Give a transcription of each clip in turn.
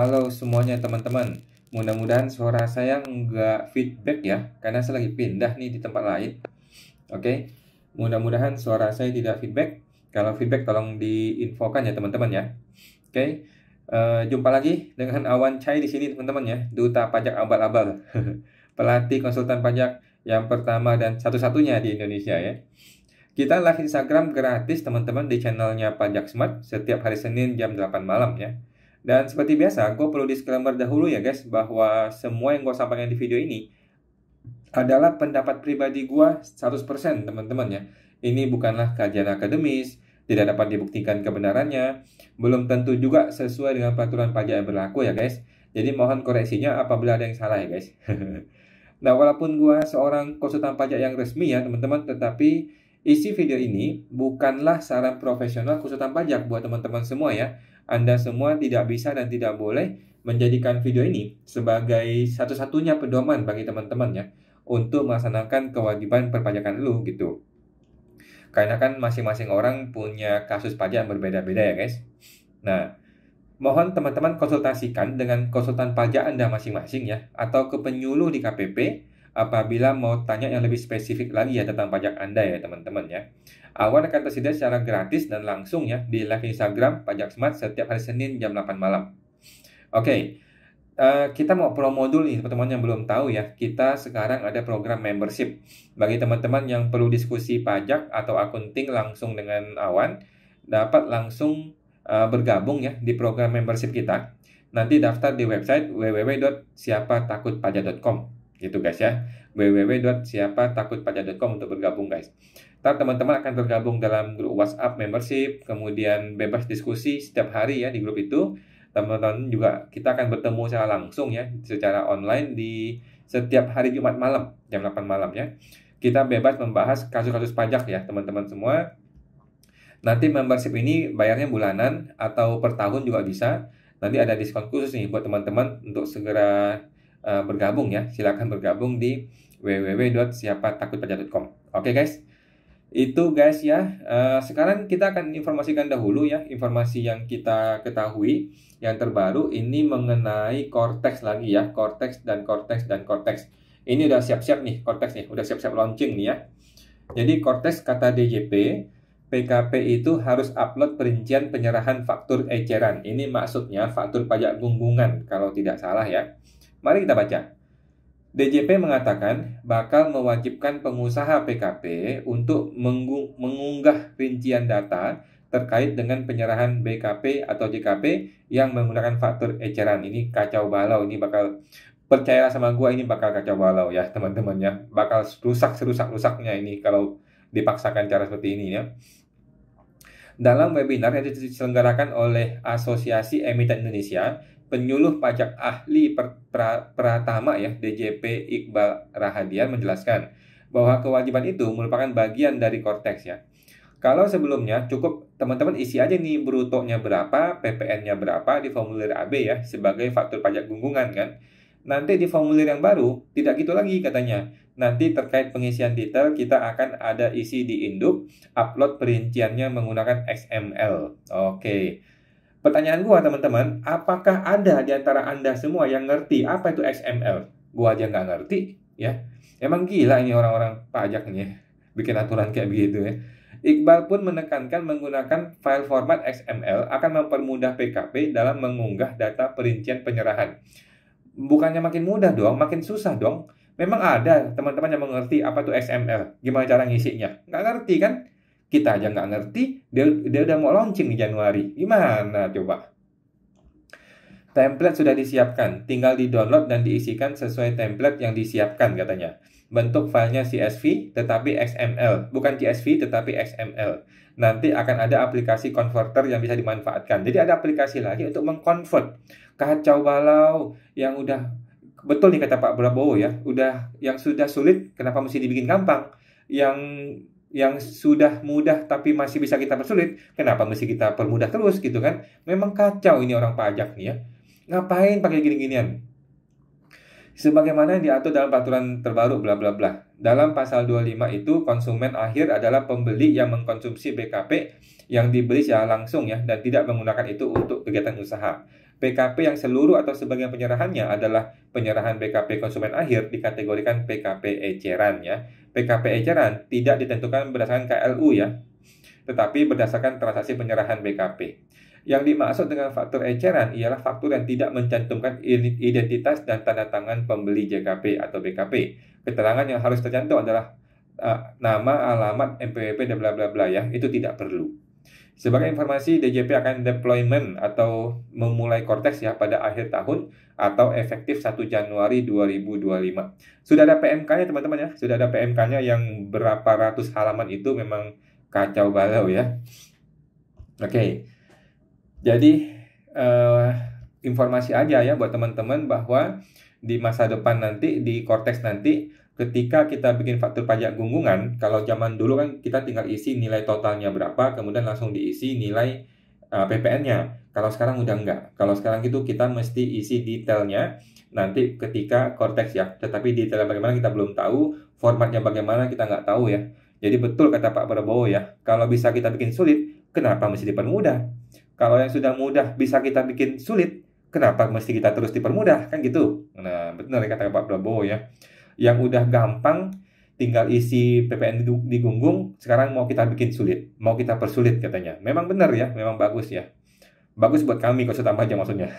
Halo semuanya teman-teman. Mudah-mudahan suara saya nggak feedback ya, karena saya lagi pindah nih di tempat lain. Oke, mudah-mudahan suara saya tidak feedback. Kalau feedback tolong diinfokan ya teman-teman ya. Oke, jumpa lagi dengan Awan Chai di sini teman-teman ya, Duta Pajak Abal-Abal, pelatih konsultan pajak yang pertama dan satu-satunya di Indonesia ya. Kita live Instagram gratis teman-teman di channelnya Pajak Smart setiap hari Senin jam 8 malam ya. Dan seperti biasa, gue perlu disclaimer dahulu ya guys, bahwa semua yang gue sampaikan di video ini adalah pendapat pribadi gue 100% teman-teman ya. Ini bukanlah kajian akademis, tidak dapat dibuktikan kebenarannya, belum tentu juga sesuai dengan peraturan pajak yang berlaku ya guys. Jadi mohon koreksinya apabila ada yang salah ya guys. Nah, walaupun gue seorang konsultan pajak yang resmi ya teman-teman, tetapi isi video ini bukanlah saran profesional konsultan pajak buat teman-teman semua ya. Anda semua tidak bisa dan tidak boleh menjadikan video ini sebagai satu-satunya pedoman bagi teman-teman ya untuk melaksanakan kewajiban perpajakan lu gitu. Karena kan masing-masing orang punya kasus pajak yang berbeda-beda ya guys. Nah, mohon teman-teman konsultasikan dengan konsultan pajak Anda masing-masing ya, atau ke penyuluh di KPP apabila mau tanya yang lebih spesifik lagi ya tentang pajak Anda ya teman-teman ya. Awan akan tersedia secara gratis dan langsung ya di live Instagram Pajak Smart setiap hari Senin jam 8 malam. Oke, kita mau promo dulu nih teman-teman yang belum tahu ya. Kita sekarang ada program membership. Bagi teman-teman yang perlu diskusi pajak atau akunting langsung dengan Awan, dapat langsung bergabung ya di program membership kita. Nanti daftar di website www.siapatakutpajak.com gitu guys ya, www.siapatakutpajak.com untuk bergabung guys. Ntar teman-teman akan tergabung dalam grup WhatsApp membership, kemudian bebas diskusi setiap hari ya di grup itu. Teman-teman juga kita akan bertemu secara langsung ya, secara online di setiap hari Jumat malam jam 8 malam ya. Kita bebas membahas kasus-kasus pajak ya teman-teman semua. Nanti membership ini bayarnya bulanan atau per tahun juga bisa. Nanti ada diskon khusus nih buat teman-teman untuk segera bergabung ya. Silakan bergabung di www.siapatakutpajak.com. Oke guys, itu guys ya. Sekarang kita akan informasikan dahulu ya informasi yang kita ketahui yang terbaru ini mengenai Cortex lagi ya, Cortex dan Cortex dan Cortex. Ini udah siap-siap nih Cortex nih, udah siap-siap launching nih ya. Jadi Cortex kata DJP, PKP itu harus upload perincian penyerahan faktur eceran. Ini maksudnya faktur pajak gunggungan kalau tidak salah ya. Mari kita baca. DJP mengatakan bakal mewajibkan pengusaha PKP untuk mengunggah rincian data terkait dengan penyerahan BKP atau JKP yang menggunakan faktur eceran. Ini kacau balau, ini bakal, percayalah sama gua, ini bakal kacau balau ya teman-teman ya. Bakal rusak serusak-rusaknya ini kalau dipaksakan cara seperti ini ya. Dalam webinar yang diselenggarakan oleh Asosiasi Emiten Indonesia, penyuluh pajak ahli Pratama ya, DJP Iqbal Rahadian menjelaskan bahwa kewajiban itu merupakan bagian dari Cortex ya. Kalau sebelumnya cukup teman-teman isi aja nih brutonya berapa, PPN-nya berapa di formulir AB ya sebagai faktur pajak gunggungan kan. Nanti di formulir yang baru tidak gitu lagi katanya. Nanti terkait pengisian detail kita akan ada isi di induk, upload perinciannya menggunakan XML. Oke. Pertanyaan gua teman-teman, apakah ada di antara Anda semua yang ngerti apa itu XML? Gua aja nggak ngerti ya. Emang gila ini orang-orang pajak nih bikin aturan kayak begitu ya. Iqbal pun menekankan menggunakan file format XML akan mempermudah PKP dalam mengunggah data perincian penyerahan. Bukannya makin mudah dong, makin susah dong. Memang ada teman-teman yang mengerti apa itu XML, gimana cara ngisinya? Nggak ngerti kan? Kita aja nggak ngerti, dia udah mau launching di Januari. Gimana coba? Template sudah disiapkan, tinggal di-download dan diisikan sesuai template yang disiapkan katanya. Bentuk filenya CSV tetapi XML, bukan CSV tetapi XML. Nanti akan ada aplikasi converter yang bisa dimanfaatkan. Jadi ada aplikasi lagi untuk mengconvert. Kacau balau yang udah, betul nih kata Pak Prabowo ya, udah yang sudah sulit kenapa mesti dibikin gampang? Yang sudah mudah tapi masih bisa kita persulit, kenapa mesti kita permudah terus gitu kan? Memang kacau ini orang pajak nih ya. Ngapain pakai gini-ginian? Sebagaimana yang diatur dalam peraturan terbaru bla bla bla. Dalam pasal 25 itu konsumen akhir adalah pembeli yang mengkonsumsi BKP yang dibeli secara langsung ya dan tidak menggunakan itu untuk kegiatan usaha. PKP yang seluruh atau sebagian penyerahannya adalah penyerahan BKP konsumen akhir dikategorikan PKP eceran ya. PKP eceran tidak ditentukan berdasarkan KLU ya, tetapi berdasarkan transaksi penyerahan BKP. Yang dimaksud dengan faktur eceran ialah faktur yang tidak mencantumkan identitas dan tanda tangan pembeli JKP atau BKP. Keterangan yang harus tercantum adalah nama, alamat, NPWP, dan bla bla bla ya. Itu tidak perlu. Sebagai informasi, DJP akan deployment atau memulai Cortex ya pada akhir tahun atau efektif 1 Januari 2025. Sudah ada PMK-nya teman-teman ya. Sudah ada PMK-nya yang berapa ratus halaman itu memang kacau balau ya. Oke. Jadi informasi aja ya buat teman-teman bahwa di masa depan nanti di Cortex nanti ketika kita bikin faktur pajak gunggungan, kalau zaman dulu kan kita tinggal isi nilai totalnya berapa, kemudian langsung diisi nilai PPN-nya. Kalau sekarang udah enggak. Kalau sekarang itu kita mesti isi detailnya nanti ketika Cortex ya. Tetapi detailnya bagaimana kita belum tahu, formatnya bagaimana kita nggak tahu ya. Jadi betul kata Pak Prabowo ya, kalau bisa kita bikin sulit, kenapa mesti dipermudah? Kalau yang sudah mudah bisa kita bikin sulit, kenapa mesti kita terus dipermudah? Kan gitu. Nah, benar kata Pak Prabowo ya. Yang udah gampang tinggal isi PPN digunggung, sekarang mau kita bikin sulit, mau kita persulit katanya. Memang benar ya, memang bagus ya. Bagus buat kami kalau tambah aja maksudnya.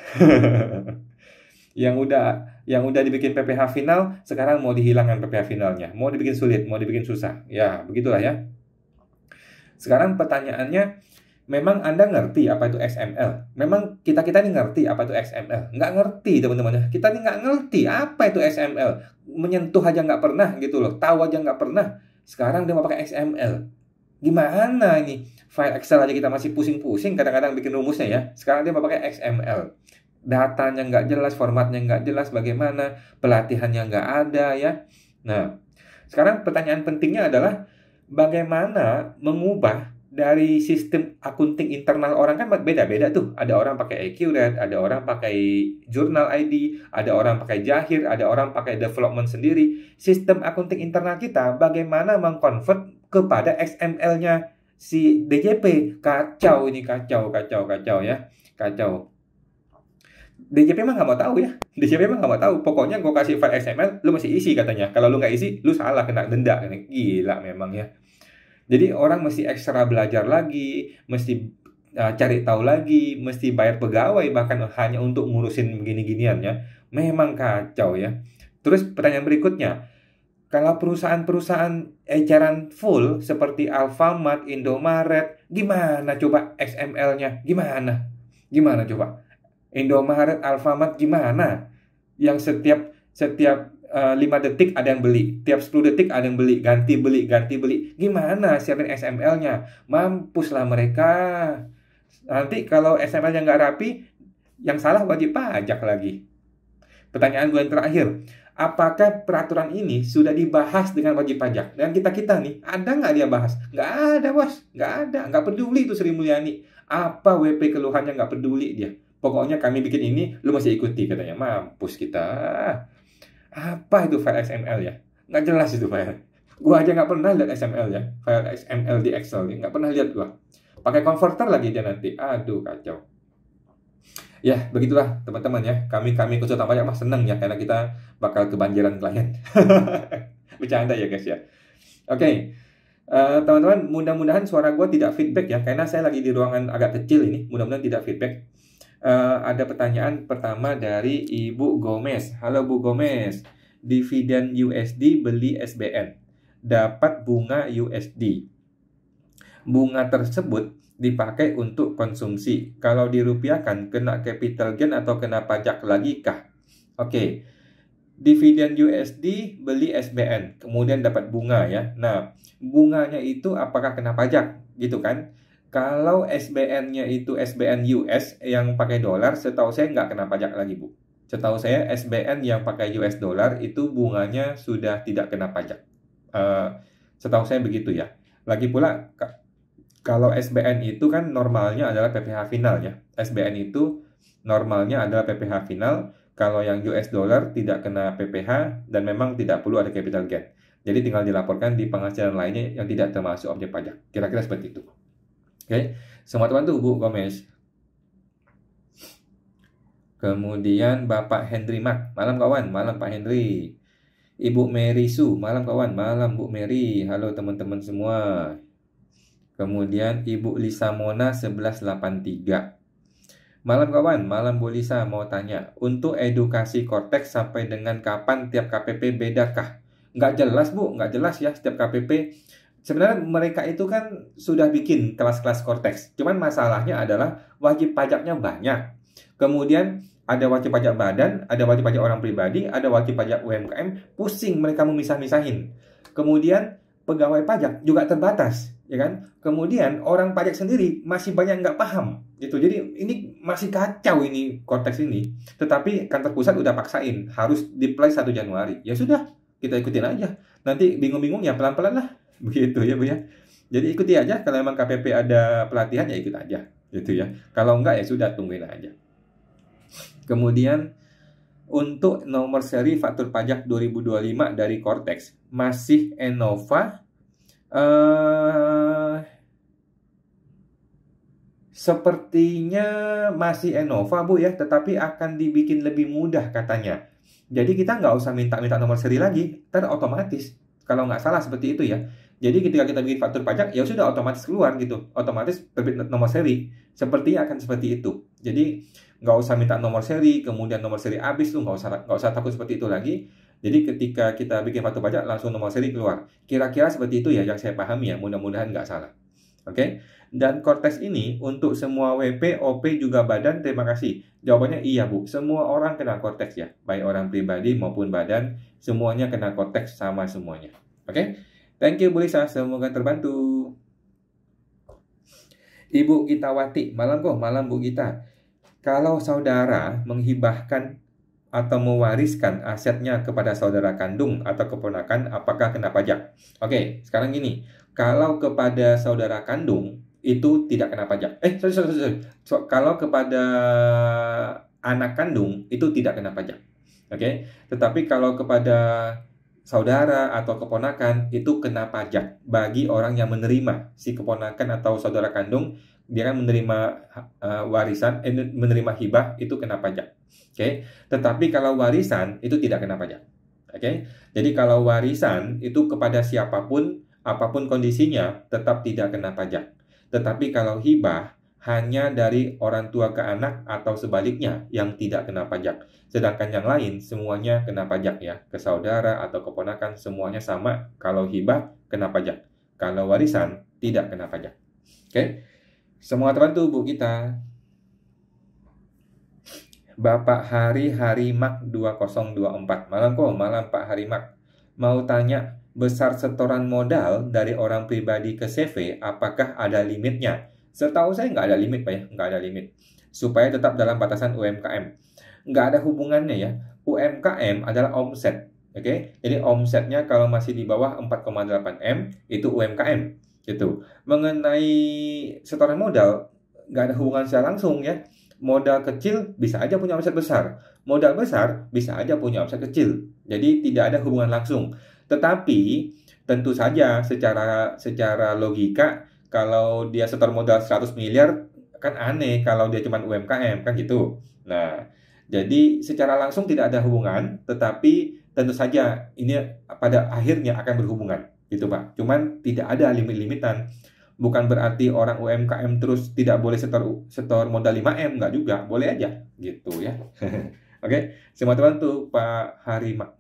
yang udah dibikin PPh final, sekarang mau dihilangkan PPh finalnya. Mau dibikin sulit, mau dibikin susah. Ya, begitulah ya. Sekarang pertanyaannya, memang Anda ngerti apa itu XML? Memang kita-kita ini ngerti apa itu XML? Nggak ngerti teman-teman ya. Kita ini nggak ngerti apa itu XML. Menyentuh aja nggak pernah gitu loh. Tahu aja nggak pernah. Sekarang dia mau pakai XML. Gimana ini? File Excel aja kita masih pusing-pusing kadang-kadang bikin rumusnya ya. Sekarang dia mau pakai XML. Datanya nggak jelas, formatnya nggak jelas, bagaimana, pelatihannya nggak ada ya. Nah, sekarang pertanyaan pentingnya adalah bagaimana mengubah dari sistem akunting internal orang kan beda-beda tuh. Ada orang pakai Accurate, ada orang pakai Journal ID, ada orang pakai Jahir, ada orang pakai development sendiri. Sistem akunting internal kita bagaimana mengkonvert kepada XML-nya si DJP. Kacau ini, kacau ya. Kacau. DJP mah nggak mau tahu ya. DJP mah nggak mau tahu. Pokoknya gue kasih file XML, lu mesti isi katanya. Kalau lu nggak isi, lu salah, kena denda. Gila memang ya. Jadi orang mesti ekstra belajar lagi, mesti cari tahu lagi, mesti bayar pegawai bahkan hanya untuk ngurusin begini-ginian ya. Memang kacau ya. Terus pertanyaan berikutnya, kalau perusahaan-perusahaan eceran full seperti Alfamart, Indomaret, gimana coba XML-nya? Gimana? Gimana coba? Indomaret, Alfamart gimana? Yang setiap 5 detik ada yang beli, tiap 10 detik ada yang beli, ganti beli. Gimana siapin XML-nya? Mampuslah mereka. Nanti kalau XML-nya nggak rapi, yang salah wajib pajak lagi. Pertanyaan gue yang terakhir, apakah peraturan ini sudah dibahas dengan wajib pajak? Dan kita nih, ada nggak dia bahas? Nggak ada bos, nggak ada. Nggak peduli itu Sri Mulyani. Apa WP keluhannya nggak peduli dia. Pokoknya kami bikin ini, lu masih ikuti katanya. Mampus kita. Apa itu file XML ya? Nggak jelas itu file. Gua aja nggak pernah lihat XML ya. File XML di Excel ya. Nggak pernah lihat gua. Pakai converter lagi dia nanti. Aduh, kacau. Ya, begitulah teman-teman ya. Kami konsultan pajak mah seneng ya. Karena kita bakal kebanjiran klien. Bercanda ya guys ya. Oke. Teman-teman, mudah-mudahan suara gua tidak feedback ya. Karena saya lagi di ruangan agak kecil ini. Mudah-mudahan tidak feedback. Ada pertanyaan pertama dari Ibu Gomez. Halo Bu Gomez, dividen USD beli SBN, dapat bunga USD. Bunga tersebut dipakai untuk konsumsi. Kalau dirupiahkan, kena capital gain atau kena pajak lagi kah? Oke, dividen USD beli SBN, kemudian dapat bunga ya. Nah, bunganya itu apakah kena pajak? Gitu kan? Kalau SBN-nya itu SBN US yang pakai dolar, setahu saya nggak kena pajak lagi, Bu. Setahu saya SBN yang pakai US dollar itu bunganya sudah tidak kena pajak. Setahu saya begitu ya. Lagi pula, kalau SBN itu kan normalnya adalah PPh final ya. SBN itu normalnya adalah PPh final. Kalau yang US dollar tidak kena PPh dan memang tidak perlu ada capital gain. Jadi tinggal dilaporkan di penghasilan lainnya yang tidak termasuk objek pajak. Kira-kira seperti itu. Oke, semua teman tuh Bu Gomez. Kemudian Bapak Henry Mak, malam kawan, malam Pak Henry. Ibu Mary Su, malam kawan, malam Bu Mary. Halo teman-teman semua. Kemudian Ibu Lisa Mona 1183. Malam kawan, malam Bu Lisa mau tanya, untuk edukasi Cortex sampai dengan kapan tiap KPP bedakah? Nggak jelas Bu, nggak jelas ya setiap KPP. Sebenarnya mereka itu kan sudah bikin kelas-kelas Cortex. Cuman masalahnya adalah wajib pajaknya banyak. Kemudian ada wajib pajak badan, ada wajib pajak orang pribadi, ada wajib pajak UMKM, pusing mereka memisah-misahin. Kemudian pegawai pajak juga terbatas, ya kan? Kemudian orang pajak sendiri masih banyak nggak paham, gitu. Jadi ini masih kacau ini Cortex ini. Tetapi kantor pusat udah paksain harus di-play 1 Januari. Ya sudah, kita ikutin aja. Nanti bingung-bingung ya pelan-pelan lah, begitu ya Bu ya. Jadi ikuti aja, kalau memang KPP ada pelatihan ya ikut aja, gitu ya. Kalau enggak ya sudah tungguin aja. Kemudian untuk nomor seri faktur pajak 2025 dari Cortex masih Enova, sepertinya masih Enova Bu ya, tetapi akan dibikin lebih mudah katanya. Jadi kita nggak usah minta-minta nomor seri lagi, ntar otomatis. Kalau nggak salah seperti itu ya. Jadi ketika kita bikin faktur pajak, ya sudah otomatis keluar gitu. Otomatis terbit nomor seri. Sepertinya akan seperti itu. Jadi nggak usah minta nomor seri, kemudian nomor seri habis tuh nggak usah takut seperti itu lagi. Jadi ketika kita bikin faktur pajak, langsung nomor seri keluar. Kira-kira seperti itu ya yang saya pahami ya. Mudah-mudahan nggak salah. Oke? Dan Cortex ini untuk semua WP, OP, juga badan, terima kasih. Jawabannya iya Bu, semua orang kena Cortex ya. Baik orang pribadi maupun badan, semuanya kena Cortex sama semuanya. Oke? Thank you Bu Lisa, semoga terbantu. Ibu Gitawati, malam kok, malam Bu Gita. Kalau saudara menghibahkan atau mewariskan asetnya kepada saudara kandung atau keponakan, apakah kena pajak? Oke, sekarang gini. Kalau kepada saudara kandung, itu tidak kena pajak. Sorry. Kalau kepada anak kandung, itu tidak kena pajak. Oke, tetapi kalau kepada saudara atau keponakan, itu kena pajak. Bagi orang yang menerima si keponakan atau saudara kandung, dia kan menerima warisan, menerima hibah, itu kena pajak. Oke, tetapi kalau warisan itu tidak kena pajak. Oke, jadi kalau warisan itu kepada siapapun, apapun kondisinya, tetap tidak kena pajak. Tetapi kalau hibah hanya dari orang tua ke anak atau sebaliknya yang tidak kena pajak. Sedangkan yang lain semuanya kena pajak ya. Ke saudara atau keponakan semuanya sama. Kalau hibah kena pajak. Kalau warisan tidak kena pajak. Oke. Semua terbantu Bu kita. Bapak Hari Harimak 2024. Malam kok, malam Pak Harimak. Mau tanya, besar setoran modal dari orang pribadi ke CV, apakah ada limitnya? Setahu saya nggak ada limit Pak ya, nggak ada limit. Supaya tetap dalam batasan UMKM. Nggak ada hubungannya ya. UMKM adalah omset. Oke? Jadi omsetnya kalau masih di bawah 4,8 M, itu UMKM. Gitu. Mengenai setoran modal, nggak ada hubungan secara langsung ya. Modal kecil bisa aja punya omset besar. Modal besar bisa aja punya omset kecil. Jadi tidak ada hubungan langsung. Tetapi tentu saja secara logika kalau dia setor modal 100 miliar kan aneh kalau dia cuma UMKM kan gitu. Nah, jadi secara langsung tidak ada hubungan, tetapi tentu saja ini pada akhirnya akan berhubungan gitu Pak. Cuman tidak ada limit-limitan. Bukan berarti orang UMKM terus tidak boleh setor modal 5M, nggak juga, boleh aja gitu ya. Oke, semua terbantu Pak Harimak.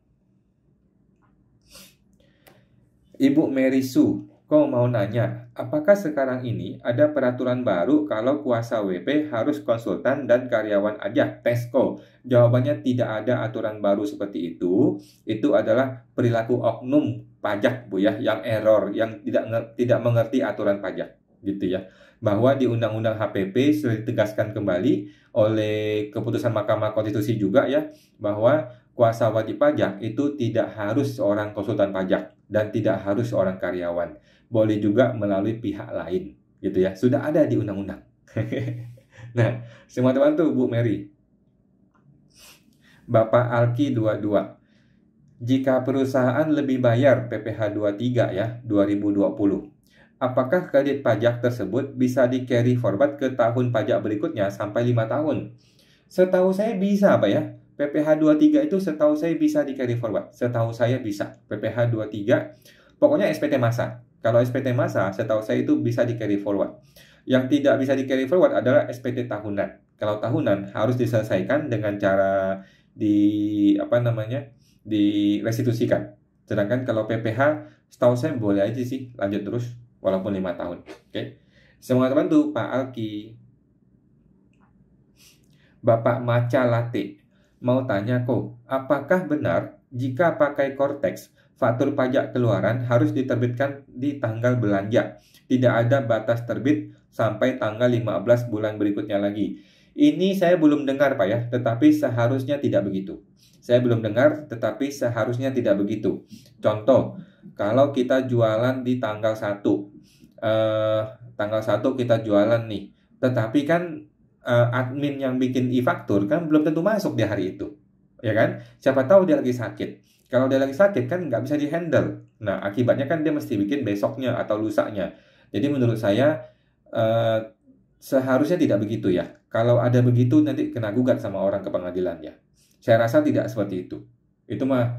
Ibu Mary Su, kau mau nanya, apakah sekarang ini ada peraturan baru kalau kuasa WP harus konsultan dan karyawan aja? Tesko. Jawabannya tidak ada aturan baru seperti itu. Itu adalah perilaku oknum pajak Bu ya, yang error, yang tidak mengerti aturan pajak gitu ya. Bahwa di Undang-Undang HPP sudah ditegaskan kembali oleh keputusan Mahkamah Konstitusi juga ya, bahwa kuasa wajib pajak itu tidak harus seorang konsultan pajak dan tidak harus seorang karyawan. Boleh juga melalui pihak lain gitu ya. Sudah ada di undang-undang. Nah, semua terbantu Bu Mary. Bapak Alki 22. Jika perusahaan lebih bayar PPh 23 ya, 2020. Apakah kredit pajak tersebut bisa di carry forward ke tahun pajak berikutnya sampai 5 tahun? Setahu saya bisa, Pak ya. PPh 23 itu setahu saya bisa di carry forward. Setahu saya bisa. PPh 23, pokoknya SPT masa. Kalau SPT masa, setahu saya itu bisa di carry forward. Yang tidak bisa di carry forward adalah SPT tahunan. Kalau tahunan harus diselesaikan dengan cara direstitusikan. Sedangkan kalau PPh, setahu saya boleh aja sih lanjut terus walaupun 5 tahun. Oke. Semoga terbantu, Pak Alki. Bapak Maca Latte mau tanya kok, apakah benar jika pakai Cortex, faktur pajak keluaran harus diterbitkan di tanggal belanja? Tidak ada batas terbit sampai tanggal 15 bulan berikutnya lagi. Ini saya belum dengar, Pak ya, tetapi seharusnya tidak begitu. Saya belum dengar, tetapi seharusnya tidak begitu. Contoh, kalau kita jualan di tanggal 1, tanggal 1 kita jualan nih, tetapi kan admin yang bikin e-faktur kan belum tentu masuk di hari itu, ya kan? Siapa tahu dia lagi sakit. Kalau dia lagi sakit kan nggak bisa di-handle. Nah, akibatnya kan dia mesti bikin besoknya atau lusanya. Jadi menurut saya seharusnya tidak begitu ya. Kalau ada begitu nanti kena gugat sama orang ke pengadilan ya. Saya rasa tidak seperti itu. Itu mah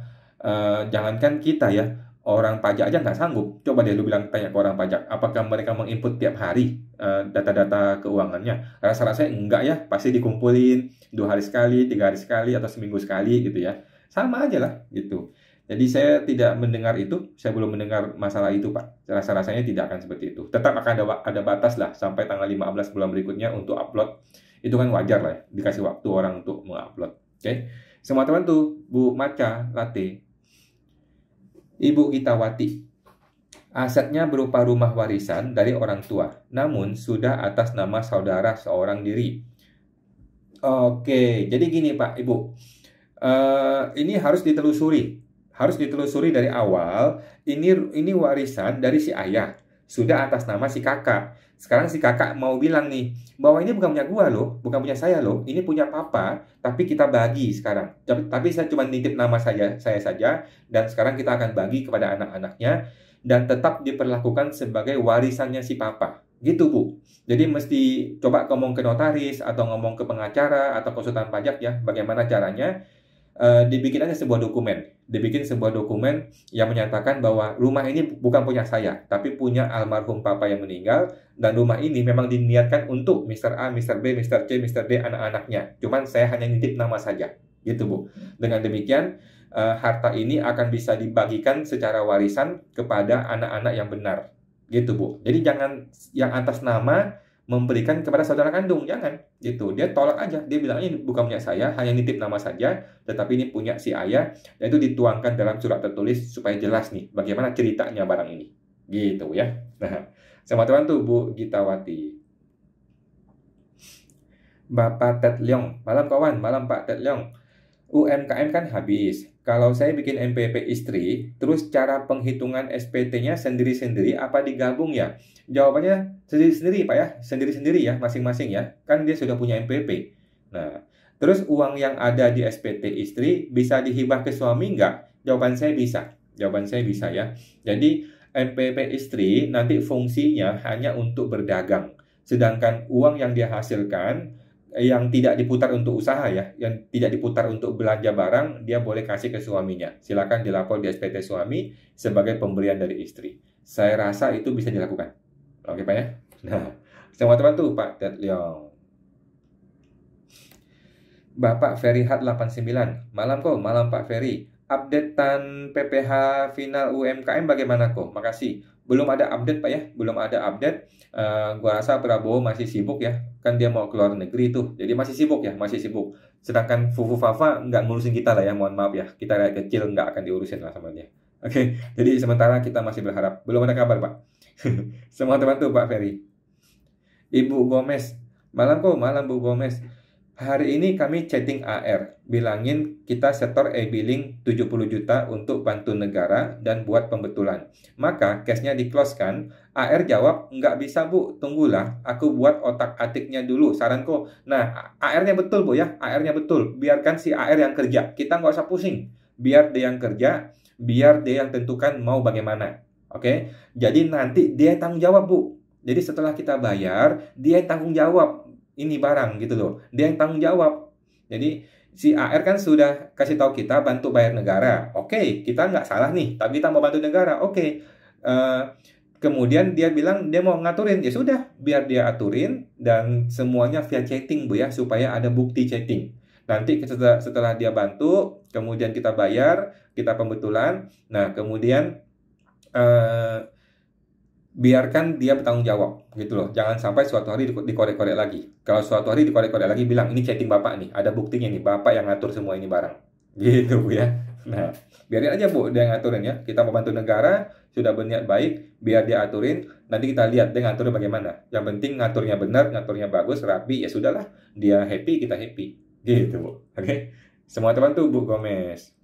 jangankan kita ya, orang pajak aja nggak sanggup. Coba deh lu bilang tanya ke orang pajak, apakah mereka menginput tiap hari data-data keuangannya? Rasa-rasanya enggak ya, pasti dikumpulin 2 hari sekali, 3 hari sekali, atau seminggu sekali gitu ya. Sama aja lah gitu. Jadi saya tidak mendengar itu, saya belum mendengar masalah itu Pak. Rasa-rasanya tidak akan seperti itu. Tetap akan ada batas lah sampai tanggal 15 bulan berikutnya untuk upload. Itu kan wajar lah ya, dikasih waktu orang untuk mengupload. Oke. Semua teman tuh, Bu Maca Latte. Ibu Gitawati, asetnya berupa rumah warisan dari orang tua, namun sudah atas nama saudara seorang diri. Oke, jadi gini Pak, Ibu, ini harus ditelusuri dari awal. Ini warisan dari si ayah, sudah atas nama si kakak. Sekarang si kakak mau bilang nih, bahwa ini bukan punya gua loh, bukan punya saya loh, ini punya papa, tapi kita bagi sekarang. Tapi saya cuma nitip nama saya saja, dan sekarang kita akan bagi kepada anak-anaknya, dan tetap diperlakukan sebagai warisannya si papa. Gitu Bu. Jadi mesti coba ngomong ke notaris, atau ngomong ke pengacara, atau konsultan pajak ya, bagaimana caranya. Dibikin aja sebuah dokumen yang menyatakan bahwa rumah ini bukan punya saya, tapi punya almarhum papa yang meninggal, dan rumah ini memang diniatkan untuk Mr. A, Mr. B, Mr. C, Mr. D, anak-anaknya. Cuman saya hanya nitip nama saja, gitu Bu. Dengan demikian, harta ini akan bisa dibagikan secara warisan kepada anak-anak yang benar, gitu Bu. Jadi jangan yang atas nama memberikan kepada saudara kandung, jangan gitu. Dia tolak aja, dia bilang ini bukan punya saya, hanya nitip nama saja, tetapi ini punya si ayah, dan itu dituangkan dalam surat tertulis supaya jelas nih bagaimana ceritanya barang ini, gitu ya. Nah, sama teman tuh Bu Gitawati. Bapak Ted Leong, malam kawan, malam Pak Ted Leong. UMKM kan habis. Kalau saya bikin MPP istri, terus cara penghitungan SPT-nya sendiri-sendiri apa digabung ya? Jawabannya sendiri-sendiri Pak ya, sendiri-sendiri ya, masing-masing ya. Kan dia sudah punya MPP. Nah, terus uang yang ada di SPT istri bisa dihibah ke suami nggak? Jawaban saya bisa. Jawaban saya bisa ya. Jadi MPP istri nanti fungsinya hanya untuk berdagang. Sedangkan uang yang dia hasilkan yang tidak diputar untuk usaha ya, yang tidak diputar untuk belanja barang, dia boleh kasih ke suaminya. Silakan dilapor di SPT suami sebagai pemberian dari istri. Saya rasa itu bisa dilakukan. Oke Pak ya. Nah, teman-teman tuh Pak Ted Leong. Bapak Ferryhat 89. Malam kok, malam Pak Ferry. Updatean PPh final UMKM bagaimana kok? Makasih. Belum ada update Pak ya, belum ada update. Gua rasa Prabowo masih sibuk ya, kan dia mau keluar negeri tuh, jadi masih sibuk ya, masih sibuk. Sedangkan Fufu Fafa nggak ngurusin kita lah ya, mohon maaf ya, kita rakyat kecil nggak akan diurusin lah sama dia. Oke, jadi sementara kita masih berharap, belum ada kabar Pak. Semua teman tuh Pak Ferry. Ibu Gomez, malam kok, malam Bu Gomez. Hari ini kami chatting AR, bilangin kita setor e-billing 70 juta untuk bantu negara dan buat pembetulan. Maka cashnya di-close kan? AR jawab, nggak bisa Bu, tunggulah, aku buat otak-atiknya dulu, saranku. Nah, AR-nya betul Bu ya, AR-nya betul. Biarkan si AR yang kerja, kita nggak usah pusing. Biar dia yang kerja, biar dia yang tentukan mau bagaimana. Oke? Jadi nanti dia tanggung jawab Bu. Jadi setelah kita bayar, dia yang tanggung jawab. Ini barang gitu loh, dia yang tanggung jawab. Jadi si AR kan sudah kasih tahu kita bantu bayar negara. Oke, kita nggak salah nih, tapi kita mau bantu negara. Oke. Kemudian dia bilang dia mau ngaturin, ya sudah, biar dia aturin dan semuanya via chatting Bu ya, supaya ada bukti chatting. Nanti setelah dia bantu, kemudian kita bayar, kita pembetulan. Nah, kemudian biarkan dia bertanggung jawab gitu loh. Jangan sampai suatu hari dikorek-korek lagi. Kalau suatu hari dikorek-korek lagi, bilang ini chatting Bapak nih, ada buktinya nih, Bapak yang ngatur semua ini barang. Gitu Bu ya. Nah, biarin aja Bu dia ngaturin ya. Kita mau bantu negara, sudah berniat baik, biar dia aturin. Nanti kita lihat dia ngatur bagaimana. Yang penting ngaturnya benar, ngaturnya bagus, rapi, ya sudahlah. Dia happy, kita happy. Gitu Bu. Oke. Semua teman tuh Bu Gomez.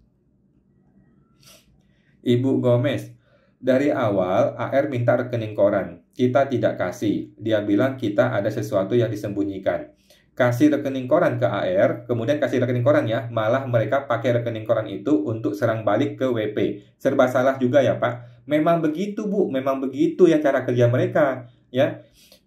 Ibu Gomez, dari awal AR minta rekening koran. Kita tidak kasih. Dia bilang kita ada sesuatu yang disembunyikan. Kasih rekening koran ke AR, kemudian kasih rekening koran ya. Malah mereka pakai rekening koran itu untuk serang balik ke WP. Serba salah juga ya Pak. Memang begitu Bu, memang begitu ya cara kerja mereka. Ya,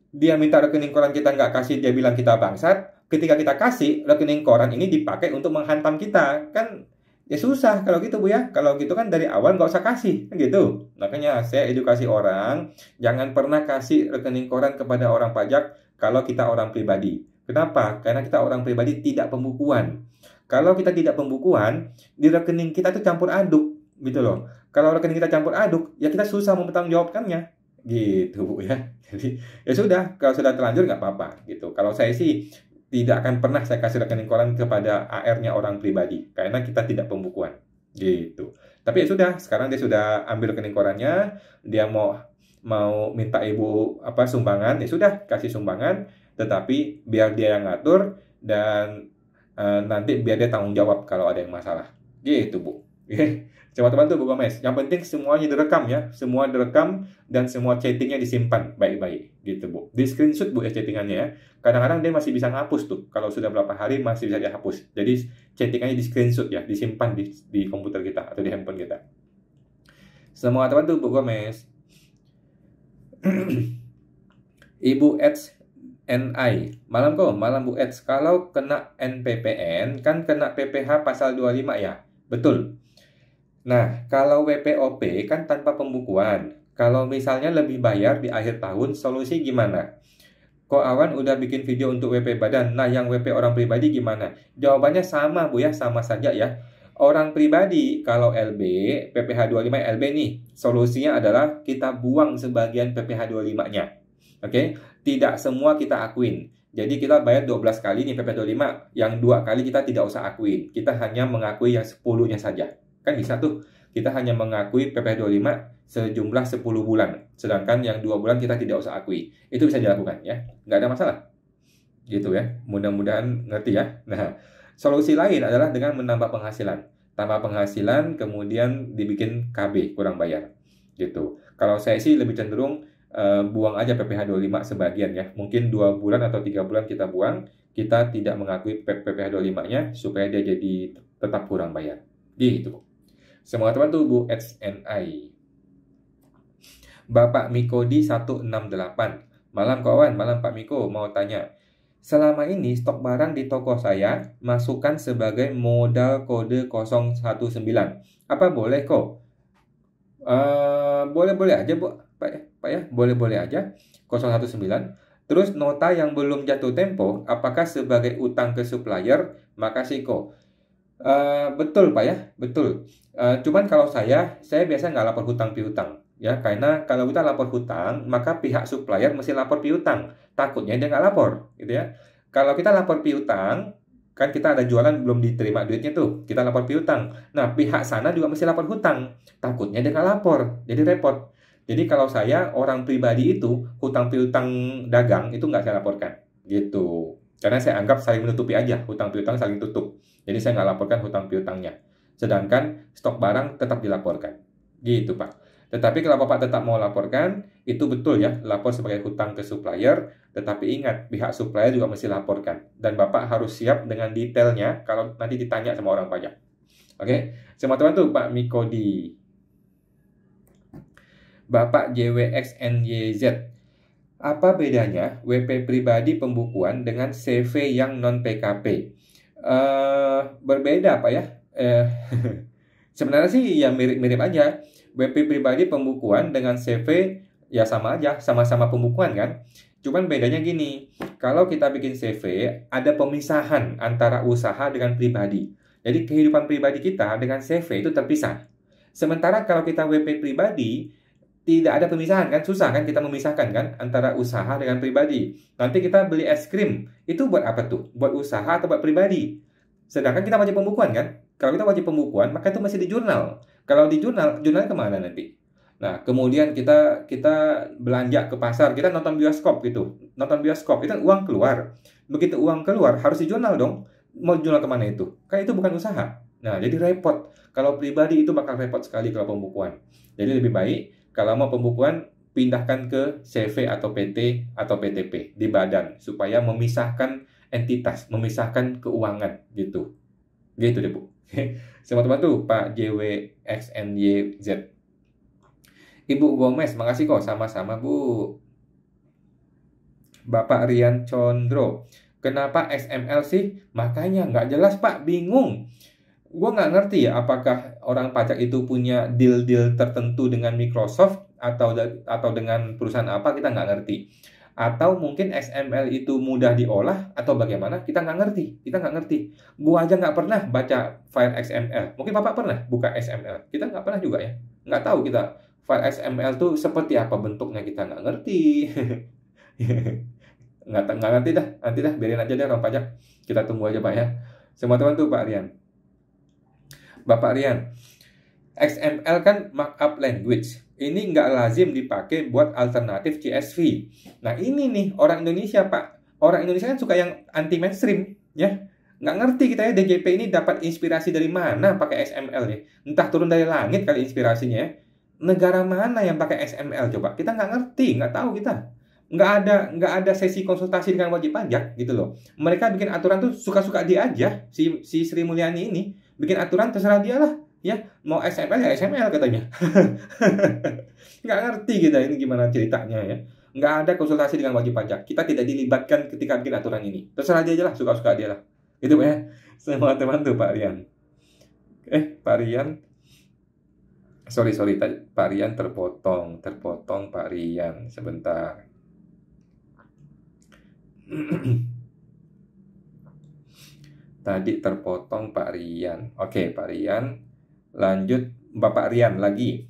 dia minta rekening koran kita nggak kasih, dia bilang kita bangsat. Ketika kita kasih, rekening koran ini dipakai untuk menghantam kita. Kan ya susah kalau gitu Bu ya. Kalau gitu kan dari awal nggak usah kasih, kan gitu. Makanya saya edukasi orang, jangan pernah kasih rekening koran kepada orang pajak kalau kita orang pribadi. Kenapa? Karena kita orang pribadi tidak pembukuan. Kalau kita tidak pembukuan, di rekening kita itu campur aduk, gitu loh. Kalau rekening kita campur aduk, ya kita susah mempertanggungjawabkannya, gitu Bu ya. Jadi ya sudah, kalau sudah terlanjur nggak apa-apa, gitu. Kalau saya sih tidak akan pernah saya kasih rekening koran kepada AR-nya orang pribadi karena kita tidak pembukuan gitu. Tapi ya sudah, sekarang dia sudah ambil rekening korannya, dia mau minta ibu sumbangan, ya sudah kasih sumbangan, tetapi biar dia yang ngatur dan nanti biar dia tanggung jawab kalau ada yang masalah. Gitu Bu. Coba teman tuh Bu Gomez. Yang penting semuanya direkam ya, semua direkam dan semua chattingnya disimpan baik-baik gitu Bu. Di screenshot Bu ya chattingannya ya. Kadang-kadang dia masih bisa ngapus tuh. Kalau sudah berapa hari masih bisa dihapus. Jadi chattingannya di screenshot ya, disimpan di komputer kita atau di handphone kita. Semua teman tuh Bu Gomez. Ibu Eds NI. Malam Bu Eds. Kalau kena NPPN kan kena PPh pasal 25 ya. Betul. Nah, kalau WPOP kan tanpa pembukuan. Kalau misalnya lebih bayar di akhir tahun, solusi gimana? Kok Awan udah bikin video untuk WP badan. Nah, yang WP orang pribadi gimana? Jawabannya sama Bu ya, sama saja ya. Orang pribadi kalau LB, PPh 25 LB nih, solusinya adalah kita buang sebagian PPh 25-nya. Oke? Tidak semua kita akuin. Jadi kita bayar 12 kali nih PPh 25, yang 2 kali kita tidak usah akuin. Kita hanya mengakui yang 10-nya saja. Kan bisa tuh, kita hanya mengakui PPh 25 sejumlah 10 bulan. Sedangkan yang 2 bulan kita tidak usah akui. Itu bisa dilakukan ya, nggak ada masalah. Gitu ya, mudah-mudahan ngerti ya. Nah, solusi lain adalah dengan menambah penghasilan. Tambah penghasilan, kemudian dibikin KB, kurang bayar. Gitu. Kalau saya sih lebih cenderung buang aja PPh 25 sebagian ya. Mungkin 2 bulan atau 3 bulan kita buang, kita tidak mengakui PPh 25-nya supaya dia jadi tetap kurang bayar. Gitu. Semoga teman tuh Bu XNI. Bapak Mikodi 168. Malam kawan, malam Pak Miko, mau tanya. Selama ini stok barang di toko saya masukkan sebagai modal kode 019. Apa boleh kok? Boleh-boleh aja Bu, Pak ya, boleh-boleh aja. 019. Terus nota yang belum jatuh tempo, apakah sebagai utang ke supplier? Makasih kok. Betul Pak ya, betul. Cuman kalau saya biasa nggak lapor hutang piutang ya, karena kalau kita lapor hutang maka pihak supplier mesti lapor piutang, takutnya dia nggak lapor gitu ya. Kalau kita lapor piutang kan kita ada jualan belum diterima duitnya tuh, kita lapor piutang. Nah pihak sana juga mesti lapor hutang, takutnya dia nggak lapor, jadi repot. Jadi kalau saya orang pribadi itu hutang piutang dagang itu nggak saya laporkan gitu, karena saya anggap saling menutupi aja, hutang piutang saling tutup. Jadi saya nggak laporkan hutang piutangnya. Sedangkan stok barang tetap dilaporkan. Gitu Pak. Tetapi kalau Bapak tetap mau laporkan, itu betul ya, lapor sebagai hutang ke supplier. Tetapi ingat, pihak supplier juga mesti laporkan. Dan Bapak harus siap dengan detailnya kalau nanti ditanya sama orang pajak. Oke, sama teman tuh Pak Mikodi. Bapak JWXNYZ. Apa bedanya WP pribadi pembukuan dengan CV yang non-PKP? Berbeda Pak ya. Sebenarnya sih ya mirip-mirip aja. WP pribadi pembukuan dengan CV ya sama aja, sama-sama pembukuan kan. Cuman bedanya gini, kalau kita bikin CV ada pemisahan antara usaha dengan pribadi. Jadi kehidupan pribadi kita dengan CV itu terpisah. Sementara kalau kita WP pribadi tidak ada pemisahan kan, susah kan kita memisahkan kan antara usaha dengan pribadi. Nanti kita beli es krim, itu buat apa tuh? Buat usaha atau buat pribadi? Sedangkan kita wajib pembukuan kan? Kalau kita wajib pembukuan, maka itu masih di jurnal. Kalau di jurnal, jurnalnya kemana nanti? Nah, kemudian kita kita belanja ke pasar, kita nonton bioskop gitu. Nonton bioskop, itu kan uang keluar. Begitu uang keluar, harus di jurnal dong. Mau jurnal kemana itu? Kan itu bukan usaha. Nah, jadi repot. Kalau pribadi itu bakal repot sekali kalau pembukuan. Jadi lebih baik, kalau mau pembukuan, pindahkan ke CV atau PT atau PTP di badan. Supaya memisahkan entitas, memisahkan keuangan gitu. Gitu deh, Bu. Sama teman tuh, Pak JWXNYZ. Ibu Gomez, makasih kok. Sama-sama, Bu. Bapak Rian Condro. Kenapa XML sih? Makanya nggak jelas, Pak. Bingung. Gue nggak ngerti ya, apakah orang pajak itu punya deal-deal tertentu dengan Microsoft atau dengan perusahaan apa, kita nggak ngerti. Atau mungkin XML itu mudah diolah atau bagaimana, kita nggak ngerti. Kita nggak ngerti. Gue aja nggak pernah baca file XML. Mungkin Bapak pernah buka XML. Kita nggak pernah juga ya. Nggak tahu kita file XML tuh seperti apa bentuknya, kita nggak ngerti. Nggak ngerti dah. Nanti dah, biarin aja deh orang pajak. Kita tunggu aja Pak ya. Semua teman tuh Pak Rian. Bapak Rian, XML kan markup language. Ini nggak lazim dipakai buat alternatif CSV. Nah ini nih orang Indonesia Pak. Orang Indonesia kan suka yang anti mainstream ya. Nggak ngerti kita ya DJP ini dapat inspirasi dari mana pakai XML ya. Entah turun dari langit kali inspirasinya ya. Negara mana yang pakai XML coba? Kita nggak ngerti, nggak tahu kita. Nggak ada sesi konsultasi dengan wajib pajak gitu loh. Mereka bikin aturan tuh suka-suka dia aja. Si Sri Mulyani ini bikin aturan terserah dia lah. Ya, mau XML ya XML katanya. Nggak ngerti kita ini gimana ceritanya ya. Nggak ada konsultasi dengan wajib pajak. Kita tidak dilibatkan ketika bikin aturan ini. Terserah dia aja lah, suka-suka dia lah. Gitu ya. Semua teman tuh Pak Rian. Pak Rian. Sorry, Pak Rian terpotong Pak Rian. Sebentar. Tadi terpotong Pak Rian. Oke, Pak Rian. Lanjut Bapak Rian lagi.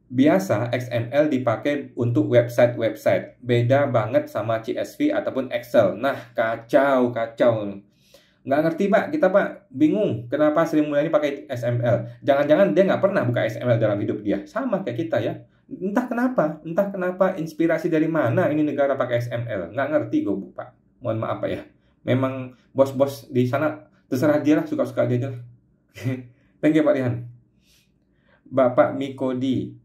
Biasa XML dipakai untuk website-website. Beda banget sama CSV ataupun Excel. Nah, kacau. Nggak ngerti Pak, kita Pak bingung kenapa Sri Mulyani pakai XML. Jangan-jangan dia nggak pernah buka XML dalam hidup dia. Sama kayak kita ya. Entah kenapa inspirasi dari mana ini negara pakai XML. Nggak ngerti gue Pak. Mohon maaf Pak ya. Memang bos-bos di sana terserah dia lah, suka-suka dia aja lah. Thank you Pak Rihan. Bapak Mikodi.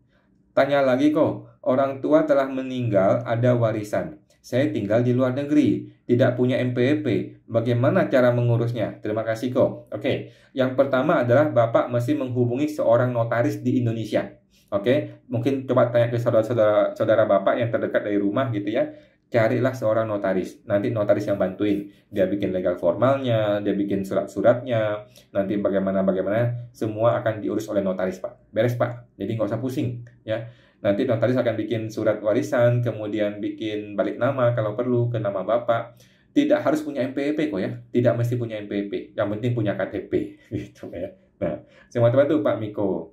Tanya lagi kok, orang tua telah meninggal, ada warisan. Saya tinggal di luar negeri, tidak punya NPWP. Bagaimana cara mengurusnya? Terima kasih kok. Oke, yang pertama adalah Bapak mesti menghubungi seorang notaris di Indonesia. Oke, mungkin coba tanya ke saudara Bapak yang terdekat dari rumah gitu ya. Carilah seorang notaris. Nanti notaris yang bantuin. Dia bikin legal formalnya, dia bikin surat-suratnya. Nanti bagaimana semua akan diurus oleh notaris Pak. Beres Pak. Jadi nggak usah pusing ya. Nanti notaris akan bikin surat warisan, kemudian bikin balik nama kalau perlu ke nama Bapak. Tidak harus punya NPWP kok ya. Tidak mesti punya NPWP. Yang penting punya KTP gitu ya. Nah, semua teman tuh Pak Miko.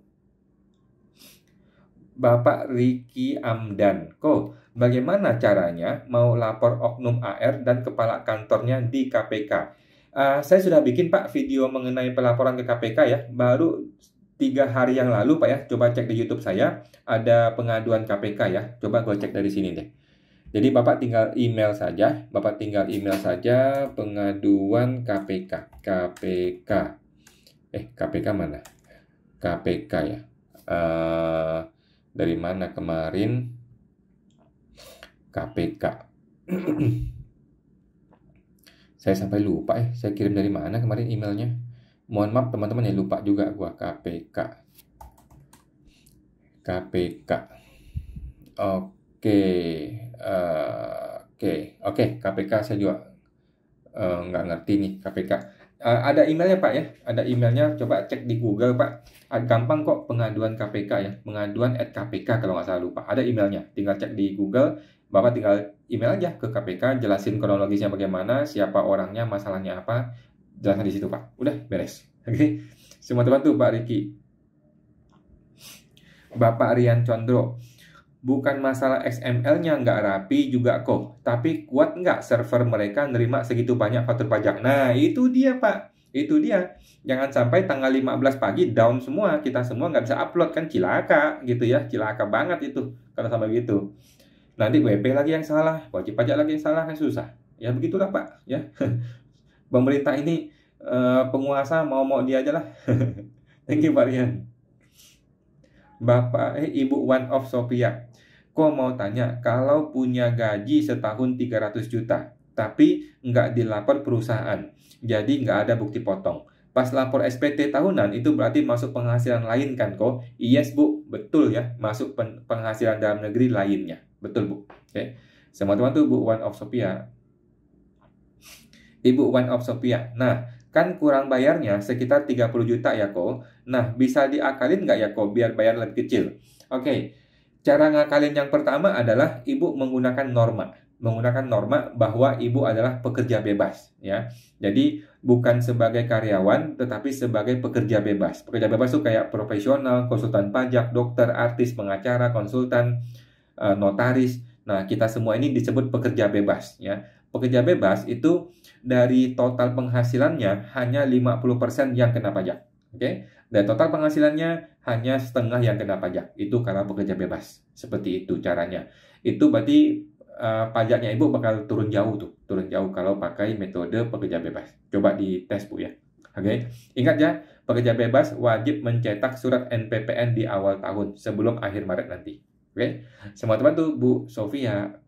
Bapak Riki Amdan. Kok bagaimana caranya mau lapor oknum AR dan kepala kantornya di KPK? Saya sudah bikin Pak video mengenai pelaporan ke KPK ya. Baru 3 hari yang lalu Pak ya. Coba cek di YouTube saya. Ada pengaduan KPK ya. Coba gue cek dari sini deh. Jadi Bapak tinggal email saja. Pengaduan KPK. KPK mana? KPK ya. Dari mana kemarin? KPK. Saya sampai lupa saya kirim dari mana kemarin emailnya. Mohon maaf teman-teman ya, lupa juga gua. KPK. Oke, KPK saya juga nggak ngerti nih KPK. Ada emailnya Pak ya, ada emailnya, coba cek di Google Pak. Gampang kok pengaduan KPK ya, pengaduan@kpk kalau nggak salah lupa. Ada emailnya, tinggal cek di Google, Bapak tinggal email aja ke KPK, jelasin kronologisnya bagaimana, siapa orangnya, masalahnya apa, jelasin di situ Pak. Udah beres. Oke, semua teman tuh Pak Riki. Bapak Rian Condro, bukan masalah XML-nya nggak rapi juga kok, tapi kuat nggak server mereka nerima segitu banyak faktur pajak? Nah, itu dia Pak, itu dia. Jangan sampai tanggal 15 pagi down semua, kita semua nggak bisa upload, kan cilaka gitu ya, cilaka banget itu kalau sampai gitu. Nanti WP lagi yang salah, wajib pajak lagi yang salah, kan susah. Ya begitulah Pak, ya. Pemerintah ini penguasa mau dia aja lah. Thank you Pak Rian. Ibu One of Sophia, kok mau tanya, kalau punya gaji setahun 300 juta, tapi nggak dilapor perusahaan, jadi nggak ada bukti potong. Pas lapor SPT tahunan, itu berarti masuk penghasilan lain kan kok? Yes Bu, betul ya, masuk penghasilan dalam negeri lainnya. Betul Bu. Oke. Semua teman tuh Bu One of Sophia. Ibu One of Sophia. Nah, kan kurang bayarnya sekitar 30 juta ya kok. Nah, bisa diakalin nggak ya kok biar bayar lebih kecil? Oke, cara ngakalin yang pertama adalah ibu menggunakan norma. Menggunakan norma bahwa ibu adalah pekerja bebas ya. Jadi bukan sebagai karyawan tetapi sebagai pekerja bebas. Pekerja bebas itu kayak profesional, konsultan pajak, dokter, artis, pengacara, konsultan, notaris. Nah, kita semua ini disebut pekerja bebas ya. Pekerja bebas itu dari total penghasilannya hanya 50% yang kena pajak. Oke? Dari total penghasilannya hanya setengah yang kena pajak. Itu karena pekerja bebas. Seperti itu caranya. Itu berarti pajaknya ibu bakal turun jauh tuh. Turun jauh kalau pakai metode pekerja bebas. Coba dites Bu ya. Oke? Ingat ya, pekerja bebas wajib mencetak surat NPPN di awal tahun sebelum akhir Maret nanti. Oke? Semua teman tuh Bu Sofia.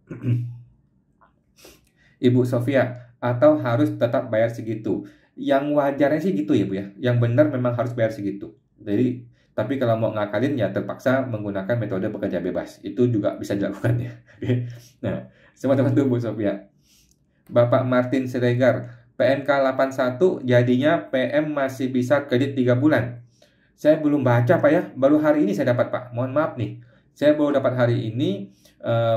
Ibu Sofia, atau harus tetap bayar segitu. Yang wajarnya sih gitu ya Bu ya. Yang benar memang harus bayar segitu. Jadi, tapi kalau mau ngakalin ya terpaksa menggunakan metode pekerja bebas. Itu juga bisa dilakukan ya. Nah, semua teman-teman Bu Sofia. Bapak Martin Siregar, PMK 81 jadinya PM masih bisa kredit 3 bulan. Saya belum baca Pak ya, baru hari ini saya dapat Pak. Mohon maaf nih. Saya baru dapat hari ini,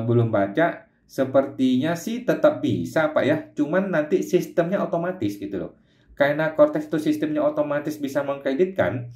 belum baca. Sepertinya sih tetap bisa Pak ya, cuman nanti sistemnya otomatis gitu loh. Karena Cortex itu sistemnya otomatis bisa mengkreditkan,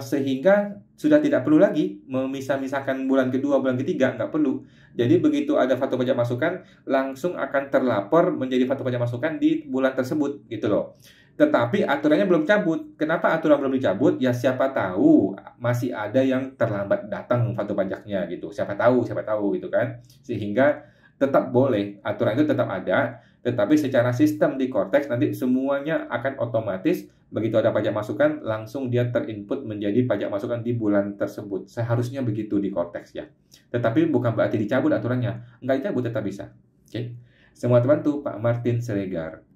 sehingga sudah tidak perlu lagi memisah-misahkan bulan kedua, bulan ketiga, nggak perlu. Jadi begitu ada faktur pajak masukan, langsung akan terlapor menjadi faktur pajak masukan di bulan tersebut gitu loh. Tetapi aturannya belum cabut. Kenapa aturan belum dicabut? Ya siapa tahu masih ada yang terlambat datang faktur pajaknya gitu. Siapa tahu gitu kan. Sehingga tetap boleh, aturan itu tetap ada, tetapi secara sistem di Cortex nanti semuanya akan otomatis, begitu ada pajak masukan, langsung dia terinput menjadi pajak masukan di bulan tersebut. Seharusnya begitu di Cortex ya. Tetapi bukan berarti dicabut aturannya, nggak dicabut tetap bisa. Oke. Semua teman tuh Pak Martin Siregar.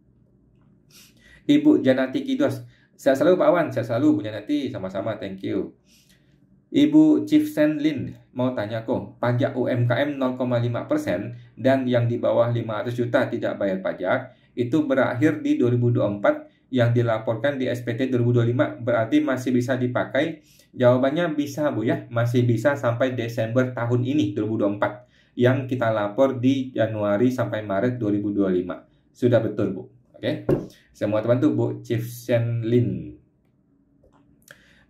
Ibu Janati Kidos, sehat selalu Pak Wan, sehat selalu Bu Janati, sama-sama, thank you. Ibu Chief Sen Lin mau tanya kok, pajak UMKM 0,5% dan yang di bawah 500 juta tidak bayar pajak, itu berakhir di 2024, yang dilaporkan di SPT 2025 berarti masih bisa dipakai? Jawabannya bisa Bu ya, masih bisa sampai Desember tahun ini 2024, yang kita lapor di Januari sampai Maret 2025. Sudah betul Bu. Oke. Semua teman tuh Bu Chief Sen Lin.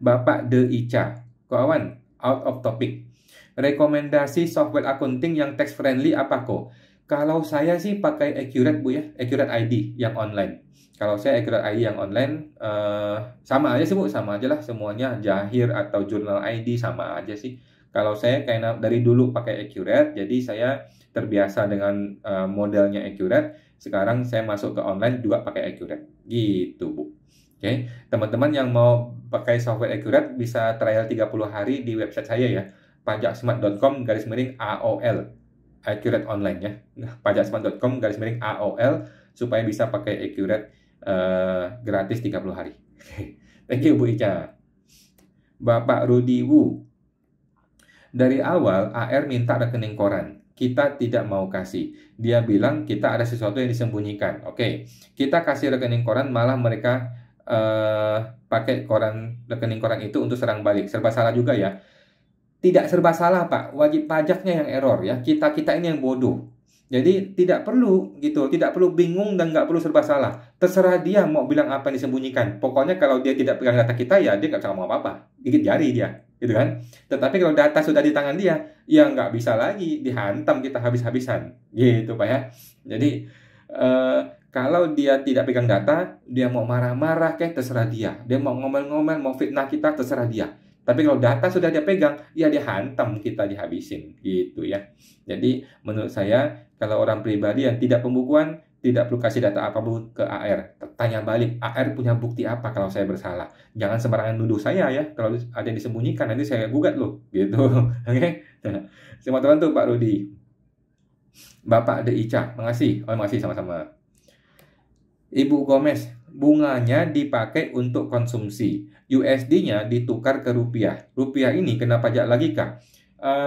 Bapak De Ica, kawan, out of topic. Rekomendasi software accounting yang tax friendly apa kok? Kalau saya sih pakai Accurate Bu ya, Accurate ID yang online. Kalau saya Accurate ID yang online, sama aja sih Bu, sama aja lah semuanya, Jahir atau Journal ID sama aja sih. Kalau saya kayak dari dulu pakai Accurate, jadi saya terbiasa dengan modelnya Accurate. Sekarang saya masuk ke online juga pakai Accurate, gitu Bu. Oke, teman-teman yang mau pakai software Accurate bisa trial 30 hari di website saya ya, pajaksmart.com/AOL, Accurate online ya. Nah, pajaksmart.com /AOL supaya bisa pakai Accurate gratis 30 hari. Thank you Bu Ica. Bapak Rudi Wu, dari awal AR minta rekening koran, kita tidak mau kasih. Dia bilang kita ada sesuatu yang disembunyikan. Oke, kita kasih rekening koran, malah mereka pakai rekening koran itu untuk serang balik. Serba salah juga ya. Tidak serba salah, Pak. Wajib pajaknya yang error ya. Kita ini yang bodoh. Jadi tidak perlu gitu, tidak perlu bingung dan nggak perlu serba salah. Terserah dia mau bilang apa yang disembunyikan. Pokoknya kalau dia tidak pegang data kita ya dia nggak bisa ngomong apa-apa. Gigit jari dia, gitu kan. Tetapi kalau data sudah di tangan dia, ya nggak bisa lagi dihantam kita habis-habisan, gitu Pak ya. Jadi kalau dia tidak pegang data, dia mau marah-marah kayak terserah dia. Dia mau ngomel-ngomel, mau fitnah kita, terserah dia. Tapi kalau data sudah dia pegang, ya dia hantam kita, dihabisin gitu ya. Jadi menurut saya kalau orang pribadi yang tidak pembukuan, tidak perlu kasih data apapun ke AR. Tanya balik, AR punya bukti apa kalau saya bersalah? Jangan sembarangan nuduh saya ya. Kalau ada yang disembunyikan, nanti saya gugat loh. Gitu. Oke. Selamat teman tuh Pak Rudi. Bapak De Ica, makasih. Oh, makasih sama-sama. Ibu Gomez, bunganya dipakai untuk konsumsi. USD-nya ditukar ke rupiah. Rupiah ini kena pajak lagi kah?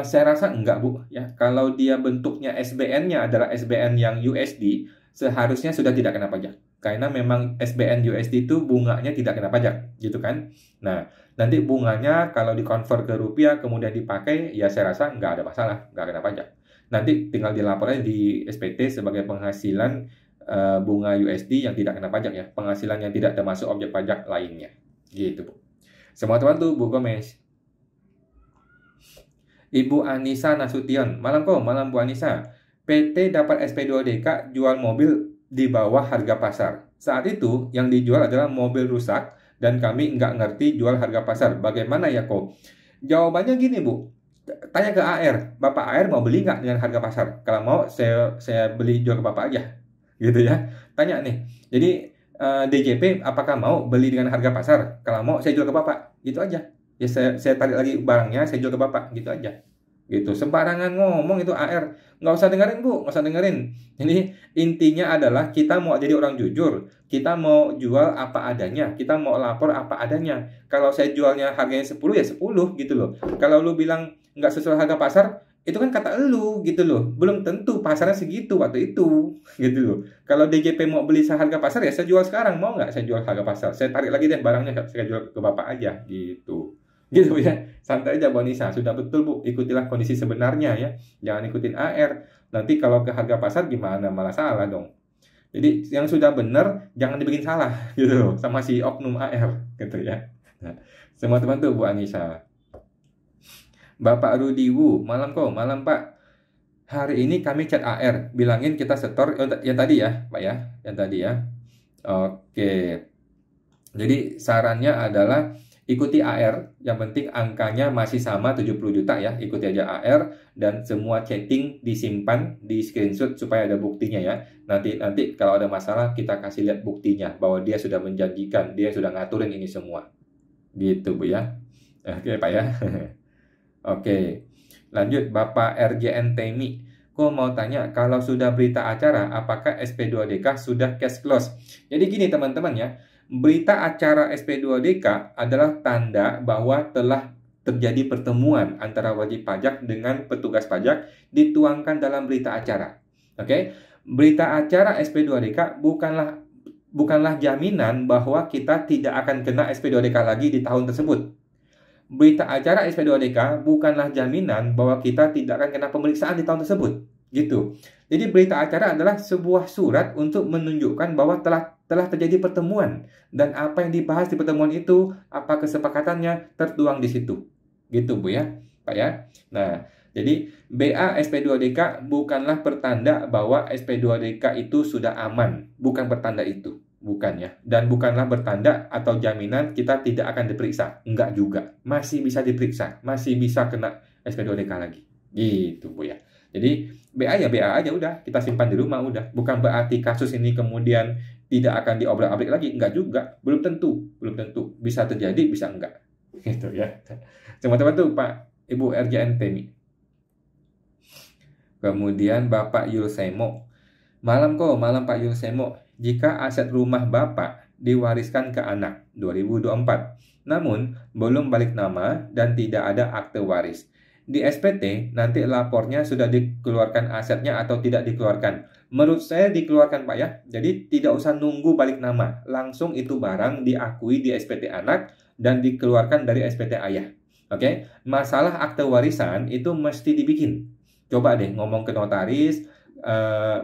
Saya rasa enggak, Bu. Ya, kalau dia bentuknya SBN-nya adalah SBN yang USD, seharusnya sudah tidak kena pajak. Karena memang SBN USD itu bunganya tidak kena pajak, gitu kan? Nah, nanti bunganya kalau dikonvert ke rupiah kemudian dipakai, ya saya rasa enggak ada masalah, enggak kena pajak. Nanti tinggal dilaporkan di SPT sebagai penghasilan bunga USD yang tidak kena pajak ya, penghasilan yang tidak termasuk objek pajak lainnya, gitu Bu. Semua teman tuh Bu Gomez. Ibu Anissa Nasution, malam kok, malam Bu Anissa. PT dapat SP2DK jual mobil di bawah harga pasar. Saat itu yang dijual adalah mobil rusak dan kami nggak ngerti jual harga pasar. Bagaimana ya kok? Jawabannya gini Bu, tanya ke AR, Bapak AR mau beli nggak dengan harga pasar? Kalau mau saya beli jual ke Bapak aja, gitu ya. Tanya nih, jadi DJP apakah mau beli dengan harga pasar? Kalau mau saya jual ke Bapak, gitu aja. Ya saya tarik lagi barangnya, saya jual ke Bapak, gitu aja. Gitu, sembarangan ngomong itu AR. Nggak usah dengerin Bu, nggak usah dengerin. Jadi intinya adalah kita mau jadi orang jujur, kita mau jual apa adanya, kita mau lapor apa adanya. Kalau saya jualnya harganya 10 ya 10 gitu loh. Kalau lu bilang nggak sesuai harga pasar, itu kan kata lu gitu loh. Belum tentu pasarnya segitu waktu itu gitu loh. Kalau DJP mau beli seharga pasar ya saya jual sekarang, mau nggak saya jual harga pasar? Saya tarik lagi deh barangnya, saya jual ke Bapak aja gitu. Gitu ya, santai aja Bu Nisa, sudah betul Bu, ikutilah kondisi sebenarnya ya, jangan ikutin AR, nanti kalau ke harga pasar gimana, malah salah dong. Jadi yang sudah benar jangan dibikin salah gitu loh, sama si oknum AR gitu ya. Nah, semua teman tuh Bu Anissa. Bapak Rudi Wu, malam kok, malam Pak. Hari ini kami chat AR, bilangin kita setor yang tadi ya Pak ya, yang tadi ya. Oke, jadi sarannya adalah ikuti AR, yang penting angkanya masih sama 70 juta ya, ikuti aja AR dan semua chatting disimpan, di screenshot supaya ada buktinya ya. Nanti kalau ada masalah kita kasih lihat buktinya bahwa dia sudah menjanjikan, dia sudah ngaturin ini semua. Gitu Bu ya. Oke Pak ya. Oke. Lanjut Bapak RJN Temi. Kok mau tanya, kalau sudah berita acara apakah SP2DK sudah cash close? Jadi gini teman-teman ya. Berita acara SP2DK adalah tanda bahwa telah terjadi pertemuan antara wajib pajak dengan petugas pajak dituangkan dalam berita acara. Oke, berita acara SP2DK bukanlah jaminan bahwa kita tidak akan kena SP2DK lagi di tahun tersebut. Berita acara SP2DK bukanlah jaminan bahwa kita tidak akan kena pemeriksaan di tahun tersebut. Gitu. Jadi berita acara adalah sebuah surat untuk menunjukkan bahwa telah terjadi pertemuan dan apa yang dibahas di pertemuan itu, apa kesepakatannya tertuang di situ. Gitu Bu ya, Pak ya. Nah, jadi BA SP2DK bukanlah pertanda bahwa SP2DK itu sudah aman, bukan pertanda itu, bukan ya. Dan bukanlah bertanda atau jaminan kita tidak akan diperiksa, enggak juga. Masih bisa diperiksa, masih bisa kena SP2DK lagi. Gitu Bu ya. Jadi BA ya BA aja udah, kita simpan di rumah udah. Bukan berarti kasus ini kemudian tidak akan diobrak-abrik lagi, enggak juga. Belum tentu. Bisa terjadi, bisa enggak. Gitu ya. Teman-teman tuh Pak Ibu RJN Temi. Kemudian Bapak Yulsemo. Malam Pak Yulsemo. Jika aset rumah Bapak diwariskan ke anak 2024, namun belum balik nama dan tidak ada akte waris. Di SPT, nanti lapornya sudah dikeluarkan asetnya atau tidak dikeluarkan. Menurut saya dikeluarkan Pak ya. Jadi tidak usah nunggu balik nama. Langsung itu barang diakui di SPT anak dan dikeluarkan dari SPT ayah. Oke, masalah akte warisan itu mesti dibikin. Coba deh ngomong ke notaris,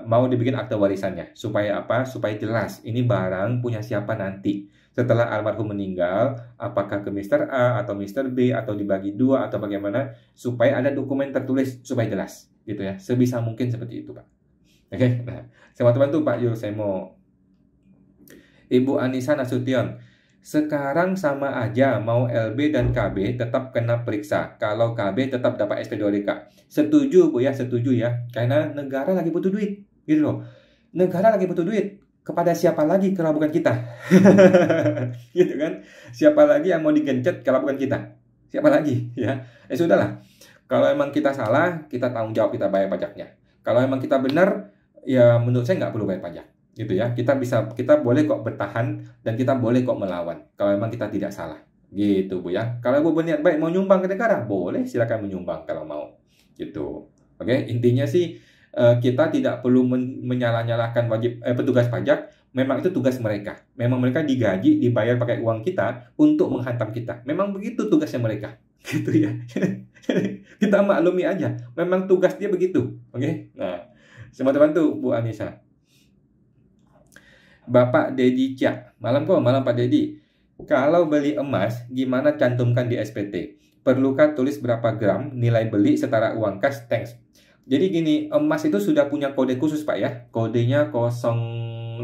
mau dibikin akte warisannya. Supaya apa? Supaya jelas ini barang punya siapa nanti. Setelah almarhum meninggal, apakah ke Mr. A atau Mr. B atau dibagi dua atau bagaimana, supaya ada dokumen tertulis supaya jelas gitu ya. Sebisa mungkin seperti itu Pak. Oke, nah sama teman tuh Pak Yusemo. Ibu Anissa Nasution, sekarang sama aja mau LB dan KB tetap kena periksa. Kalau KB tetap dapat SP2DK. Setuju Bu ya, setuju ya. Karena negara lagi butuh duit, gitu loh. Negara lagi butuh duit. Kepada siapa lagi kalau bukan kita? Gitu kan? Siapa lagi yang mau digencet kalau bukan kita? Siapa lagi? Ya, sudahlah. Kalau emang kita salah, kita tanggung jawab, kita bayar pajaknya. Kalau emang kita benar, ya menurut saya nggak perlu bayar pajak. Gitu ya. Kita boleh kok bertahan dan kita boleh kok melawan. Kalau emang kita tidak salah. Gitu Bu ya. Kalau Ibu berniat baik mau nyumbang ke negara, boleh silakan menyumbang kalau mau. Gitu. Oke, intinya sih kita tidak perlu menyalah-nyalahkan petugas pajak. Memang itu tugas mereka. Memang mereka digaji, dibayar pakai uang kita untuk menghantam kita. Memang begitu tugasnya mereka. Gitu ya. Kita maklumi aja. Memang tugas dia begitu. Oke. Nah, semua bantu Bu Anissa. Bapak Dedi Cia. Malam kok, malam Pak Dedi. Kalau beli emas, gimana cantumkan di SPT? Perlukah tulis berapa gram, nilai beli setara uang kas? Thanks. Jadi gini, emas itu sudah punya kode khusus Pak ya. Kodenya 05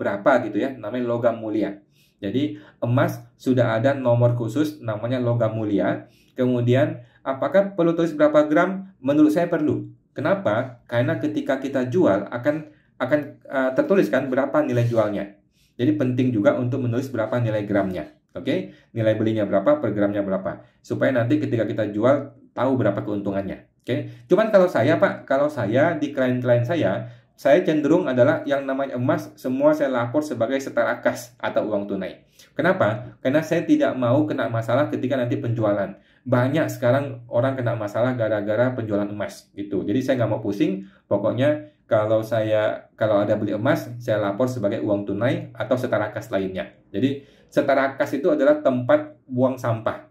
berapa gitu ya, namanya logam mulia. Jadi emas sudah ada nomor khusus namanya logam mulia. Kemudian apakah perlu tulis berapa gram? Menurut saya perlu. Kenapa? Karena ketika kita jual akan tertulis kan berapa nilai jualnya. Jadi penting juga untuk menulis berapa nilai gramnya. Oke, nilai belinya berapa, per gramnya berapa. Supaya nanti ketika kita jual tahu berapa keuntungannya. Oke, cuman kalau saya Pak, kalau saya di klien-klien saya cenderung adalah yang namanya emas semua saya lapor sebagai setara kas atau uang tunai. Kenapa? Karena saya tidak mau kena masalah ketika nanti penjualan. Banyak sekarang orang kena masalah gara-gara penjualan emas gitu. Jadi saya nggak mau pusing. Pokoknya kalau ada beli emas, saya lapor sebagai uang tunai atau setara kas lainnya. Jadi setara kas itu adalah tempat buang sampah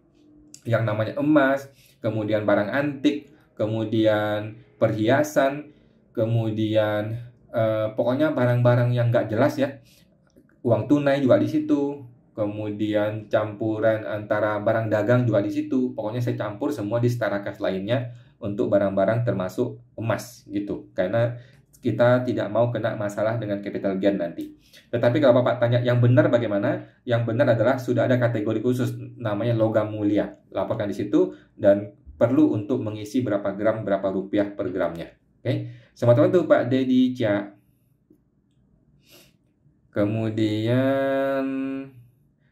yang namanya emas, kemudian barang antik, kemudian perhiasan, kemudian pokoknya barang-barang yang nggak jelas ya. Uang tunai juga di situ, kemudian campuran antara barang dagang juga di situ. Pokoknya saya campur semua di setara kas lainnya untuk barang-barang termasuk emas gitu. Karena kita tidak mau kena masalah dengan capital gain nanti. Tetapi kalau Bapak tanya yang benar bagaimana? Yang benar adalah sudah ada kategori khusus namanya logam mulia. Laporkan di situ dan perlu untuk mengisi berapa gram, berapa rupiah per gramnya. Oke, selamat teman tuh Pak Dedi Cia. Kemudian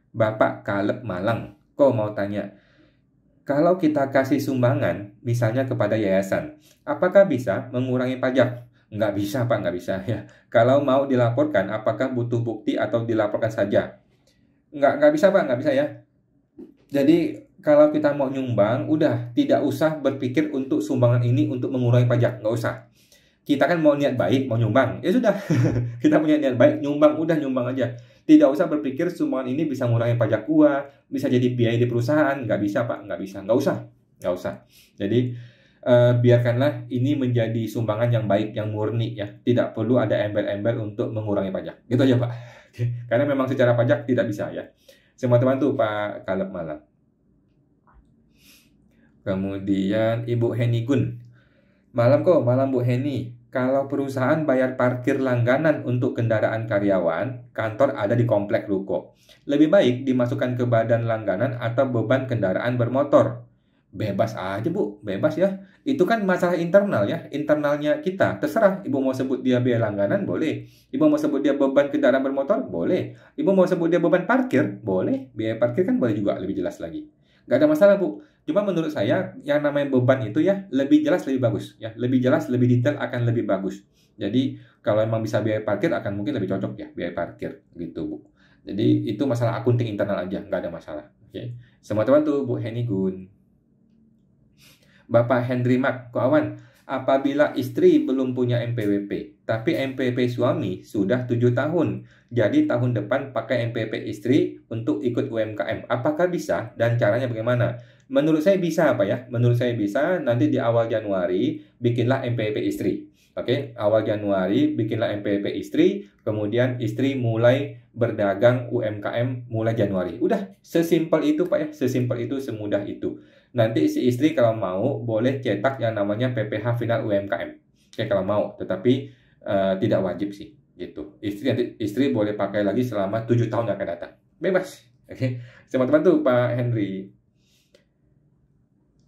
Bapak Kaleb Malang, kok mau tanya, kalau kita kasih sumbangan, misalnya kepada yayasan, apakah bisa mengurangi pajak? Nggak bisa Pak, nggak bisa ya. Kalau mau dilaporkan, apakah butuh bukti atau dilaporkan saja? Nggak bisa Pak, nggak bisa ya. Jadi kalau kita mau nyumbang, udah tidak usah berpikir untuk sumbangan ini untuk mengurangi pajak, nggak usah. Kita kan mau niat baik, mau nyumbang, ya sudah. Kita punya niat baik, nyumbang, udah nyumbang aja. Tidak usah berpikir sumbangan ini bisa mengurangi pajak gua, bisa jadi biaya di perusahaan, nggak bisa Pak, nggak bisa, nggak usah. Jadi biarkanlah ini menjadi sumbangan yang baik, yang murni ya. Tidak perlu ada embel-embel untuk mengurangi pajak. Gitu aja Pak. Karena memang secara pajak tidak bisa ya. Semua teman tuh Pak Kaleb Malang. Kemudian Ibu Heni Gun. Malam kok, malam Bu Heni. Kalau perusahaan bayar parkir langganan untuk kendaraan karyawan, kantor ada di komplek ruko. Lebih baik dimasukkan ke badan langganan atau beban kendaraan bermotor. Bebas aja Bu, bebas ya. Itu kan masalah internal ya, internalnya kita. Terserah, Ibu mau sebut dia biaya langganan, boleh. Ibu mau sebut dia beban kendaraan bermotor, boleh. Ibu mau sebut dia beban parkir, boleh. Biaya parkir kan boleh juga, lebih jelas lagi. Nggak ada masalah Bu. Cuma menurut saya yang namanya beban itu ya lebih jelas lebih bagus ya, lebih jelas lebih detail akan lebih bagus. Jadi kalau emang bisa biaya parkir akan mungkin lebih cocok ya biaya parkir gitu Bu. Jadi itu masalah akunting internal aja, nggak ada masalah. Oke. Semua teman tuh Bu Heni Gun. Bapak Henry Mark, kawan, apabila istri belum punya MPWP, tapi MPWP suami sudah 7 tahun, jadi tahun depan pakai MPWP istri untuk ikut UMKM. Apakah bisa dan caranya bagaimana? Menurut saya bisa, Pak ya. Menurut saya bisa, nanti di awal Januari bikinlah MPWP istri. Oke, awal Januari bikinlah MPWP istri, kemudian istri mulai berdagang UMKM mulai Januari. Udah, sesimpel itu Pak ya, sesimpel itu, semudah itu. Nanti si istri kalau mau boleh cetak yang namanya PPH final UMKM. Oke, kalau mau, tetapi tidak wajib sih gitu. Istri boleh pakai lagi selama 7 tahun yang akan datang. Bebas. Oke. Selamat bantu Pak Henry.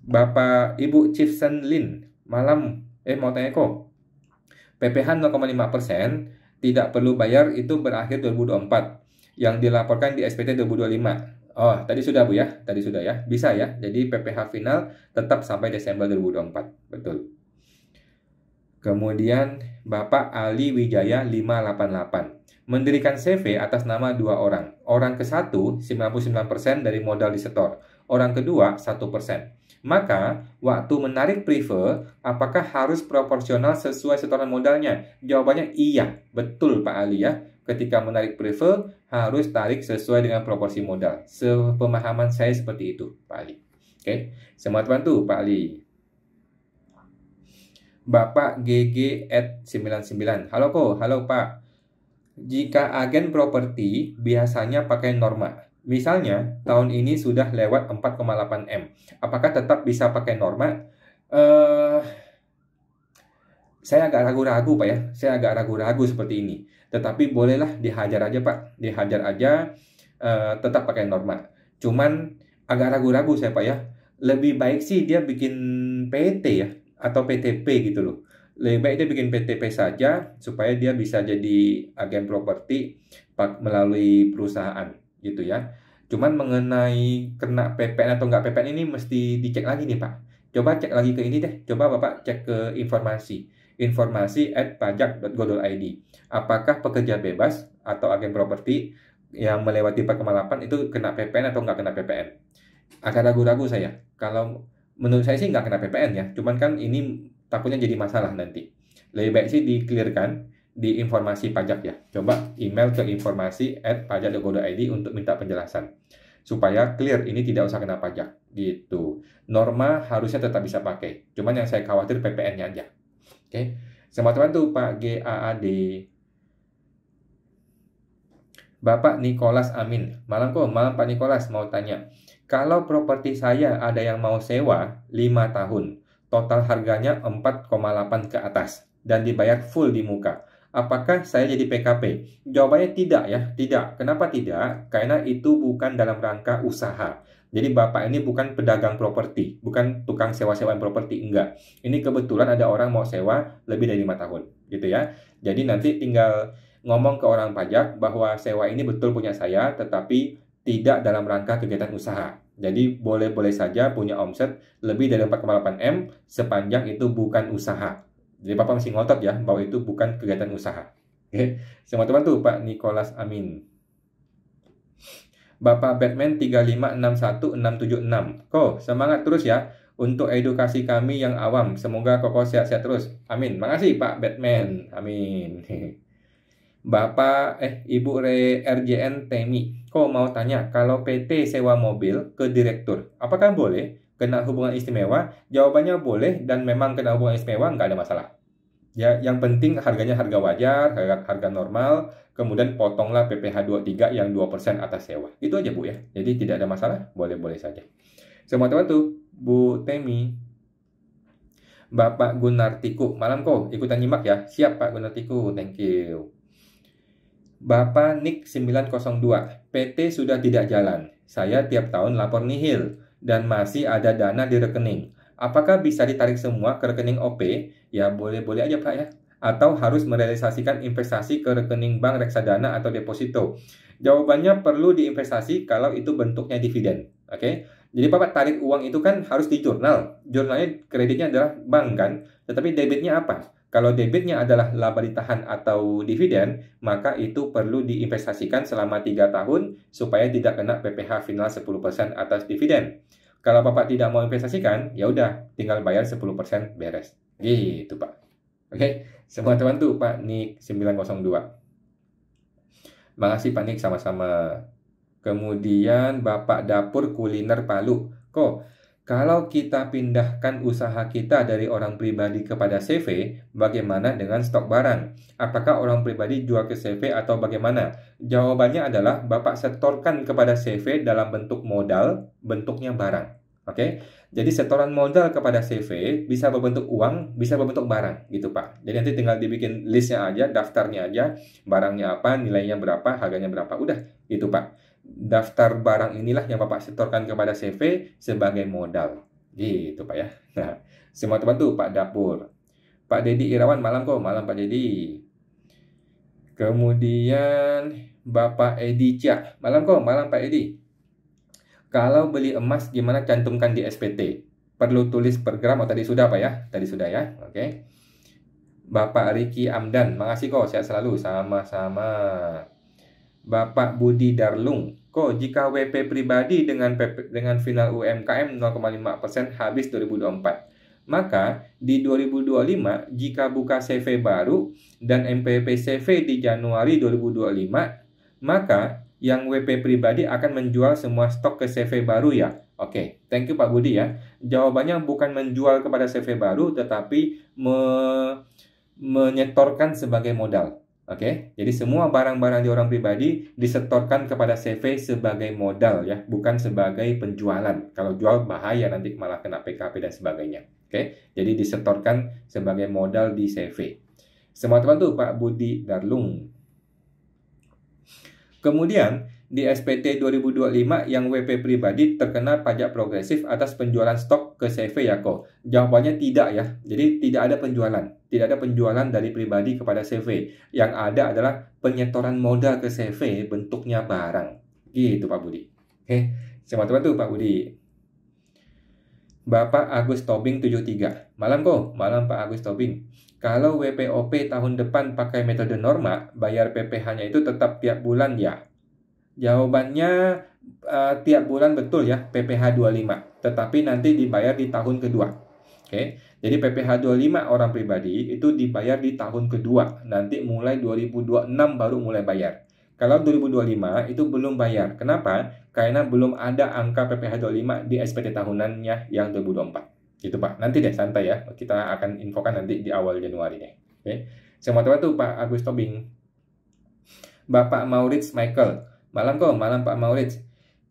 Bapak Ibu Chifsen Lin, malam mau tanya kok. PPH 0,5% tidak perlu bayar itu berakhir 2024. Yang dilaporkan di SPT 2025. Oh, tadi sudah Bu ya, tadi sudah ya. Bisa ya. Jadi PPH final tetap sampai Desember 2024. Betul. Kemudian Bapak Ali Wijaya 588 mendirikan CV atas nama 2 orang. Orang ke-1 99% dari modal disetor. Orang kedua 1%. Maka, waktu menarik prefer, apakah harus proporsional sesuai setoran modalnya? Jawabannya iya, betul Pak Ali ya. Ketika menarik prefer, harus tarik sesuai dengan proporsi modal. Sepemahaman saya seperti itu, Pak Ali. Oke, semangat bantu Pak Ali. Bapak GG@99. Halo Ko, halo Pak. Jika agen properti biasanya pakai norma. Misalnya, tahun ini sudah lewat 4,8 M. Apakah tetap bisa pakai norma? Saya agak ragu-ragu Pak ya. Saya agak ragu-ragu seperti ini. Tetapi bolehlah dihajar aja Pak. Dihajar aja, tetap pakai norma. Cuman agak ragu-ragu saya Pak ya. Lebih baik sih dia bikin PT ya. Atau PTP gitu loh. Lebih baik dia bikin PTP saja supaya dia bisa jadi agen properti melalui perusahaan gitu ya. Cuman mengenai kena PPN atau nggak PPN ini mesti dicek lagi nih Pak. Coba cek lagi ke ini deh. Coba Bapak cek ke informasi@pajak.go.id. Apakah pekerja bebas atau agen properti yang melewati 4,8 itu kena PPN atau nggak kena PPN? Agak ragu-ragu saya. Kalau menurut saya sih nggak kena PPN ya. Cuman kan ini takutnya jadi masalah nanti. Lebih baik sih di-clearkan di informasi pajak ya. Coba email ke informasi@pajak.go.id untuk minta penjelasan. Supaya clear, ini tidak usah kena pajak. Gitu. Norma harusnya tetap bisa pakai. Cuman yang saya khawatir PPN-nya aja. Oke. Selamat bantu Pak GAAD. Bapak Nicholas Amin. Malam kok, malam Pak Nicholas, mau tanya. Kalau properti saya ada yang mau sewa 5 tahun. Total harganya 4,8 ke atas. Dan dibayar full di muka. Apakah saya jadi PKP? Jawabannya tidak ya, tidak. Kenapa tidak? Karena itu bukan dalam rangka usaha. Jadi Bapak ini bukan pedagang properti, bukan tukang sewa-sewaan properti, enggak. Ini kebetulan ada orang mau sewa lebih dari 5 tahun, gitu ya. Jadi nanti tinggal ngomong ke orang pajak bahwa sewa ini betul punya saya, tetapi tidak dalam rangka kegiatan usaha. Jadi boleh-boleh saja punya omset lebih dari 4,8 M sepanjang itu bukan usaha. Jadi Bapak masih ngotot ya bahwa itu bukan kegiatan usaha. Oke, selamat bantu Pak Nicholas Amin. Bapak Batman 3561676. Kok semangat terus ya untuk edukasi kami yang awam. Semoga Koko sehat-sehat terus. Amin. Makasih Pak Batman. Amin. Bapak Ibu RJN Temi. Kok mau tanya kalau PT sewa mobil ke direktur, apakah boleh kena hubungan istimewa? Jawabannya boleh dan memang kena hubungan istimewa, nggak ada masalah. Ya, yang penting harganya harga wajar, harga normal, kemudian potonglah PPh 23 yang 2% atas sewa. Itu aja Bu ya. Jadi tidak ada masalah, boleh-boleh saja. Semua teman-teman, Bu Temi. Bapak Gunartiku, malam kok ikutan nyimak ya. Siap Pak Gunartiku, thank you. Bapak Nick 902, PT sudah tidak jalan. Saya tiap tahun lapor nihil dan masih ada dana di rekening. Apakah bisa ditarik semua ke rekening OP? Ya boleh-boleh aja Pak ya. Atau harus merealisasikan investasi ke rekening bank reksadana atau deposito? Jawabannya perlu diinvestasi kalau itu bentuknya dividen. Oke? Jadi Bapak tarik uang itu kan harus di jurnal. Jurnalnya kreditnya adalah bank kan? Tetapi debitnya apa? Kalau debitnya adalah laba ditahan atau dividen, maka itu perlu diinvestasikan selama 3 tahun supaya tidak kena PPh final 10% atas dividen. Kalau Bapak tidak mau investasikan, ya udah tinggal bayar 10% beres. Gitu, Pak. Oke, semua terbantu Pak Nik 902. Makasih Pak Nik, sama-sama. Kemudian Bapak Dapur Kuliner Palu. Kok kalau kita pindahkan usaha kita dari orang pribadi kepada CV, bagaimana dengan stok barang? Apakah orang pribadi jual ke CV atau bagaimana? Jawabannya adalah Bapak setorkan kepada CV dalam bentuk modal, bentuknya barang. Oke, jadi setoran modal kepada CV bisa berbentuk uang, bisa berbentuk barang, gitu Pak. Jadi nanti tinggal dibikin listnya aja, daftarnya aja, barangnya apa, nilainya berapa, harganya berapa, udah, gitu Pak. Daftar barang inilah yang Bapak setorkan kepada CV sebagai modal. Gitu Pak ya. Nah, semua terbantu Pak Dapur. Pak Dedi Irawan, malam kok. Malam Pak Dedi. Kemudian Bapak Edi Cia. Malam kok. Malam Pak Edi. Kalau beli emas gimana cantumkan di SPT? Perlu tulis per gram? Oh tadi sudah Pak ya. Tadi sudah ya. Oke. Bapak Riki Amdan. Makasih kok. Sehat selalu. Sama-sama. Bapak Budi Darlung, kok jika WP pribadi dengan final UMKM 0,5% habis 2024, maka di 2025 jika buka CV baru dan MPP CV di Januari 2025, maka yang WP pribadi akan menjual semua stok ke CV baru ya? Oke, thank you Pak Budi ya. Jawabannya bukan menjual kepada CV baru, tetapi menyetorkan sebagai modal. Oke, jadi semua barang-barang di orang pribadi disetorkan kepada CV sebagai modal ya, bukan sebagai penjualan. Kalau jual bahaya nanti malah kena PKP dan sebagainya. Oke, jadi disetorkan sebagai modal di CV. Semua terbantu Pak Budi Darlung. Kemudian di SPT 2025 yang WP pribadi terkena pajak progresif atas penjualan stok ke CV ya kok? Jawabannya tidak ya. Jadi tidak ada penjualan. Tidak ada penjualan dari pribadi kepada CV. Yang ada adalah penyetoran modal ke CV bentuknya barang. Gitu Pak Budi. Oke, semua terbantu Pak Budi. Bapak Agus Tobing 73. Malam kok? Malam Pak Agus Tobing. Kalau WPOP tahun depan pakai metode norma, bayar PPh-nya itu tetap tiap bulan ya? Jawabannya tiap bulan betul ya, PPh 25. Tetapi nanti dibayar di tahun kedua. Oke, jadi PPh 25 orang pribadi itu dibayar di tahun kedua. Nanti mulai 2026 baru mulai bayar. Kalau 2025 itu belum bayar. Kenapa? Karena belum ada angka PPh 25 di SPT tahunannya yang 2024. Gitu Pak. Nanti deh santai ya. Kita akan infokan nanti di awal Januari deh. Oke. Semua tuh Pak Agus Tobing. Bapak Maurits Michael. Malam kok, malam Pak Maurits.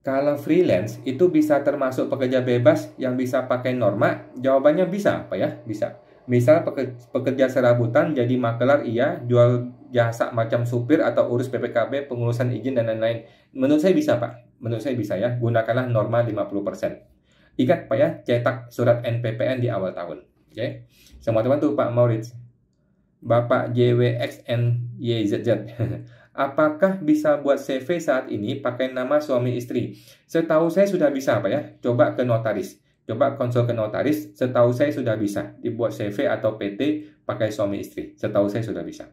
Kalau freelance itu bisa termasuk pekerja bebas yang bisa pakai norma? Jawabannya bisa Pak ya, bisa. Misal pekerja serabutan jadi makelar iya, jual jasa macam supir atau urus PPKB, pengurusan izin dan lain-lain. Menurut saya bisa Pak. Menurut saya bisa ya. Gunakanlah norma 50%. Ingat Pak ya, cetak surat NPPN di awal tahun. Oke. Semua teman tuh Pak Maurits. Bapak JWXNYZZ. Apakah bisa buat CV saat ini pakai nama suami istri? Setahu saya sudah bisa Pak ya. Coba ke notaris. Coba konsul ke notaris. Setahu saya sudah bisa dibuat CV atau PT pakai suami istri. Setahu saya sudah bisa.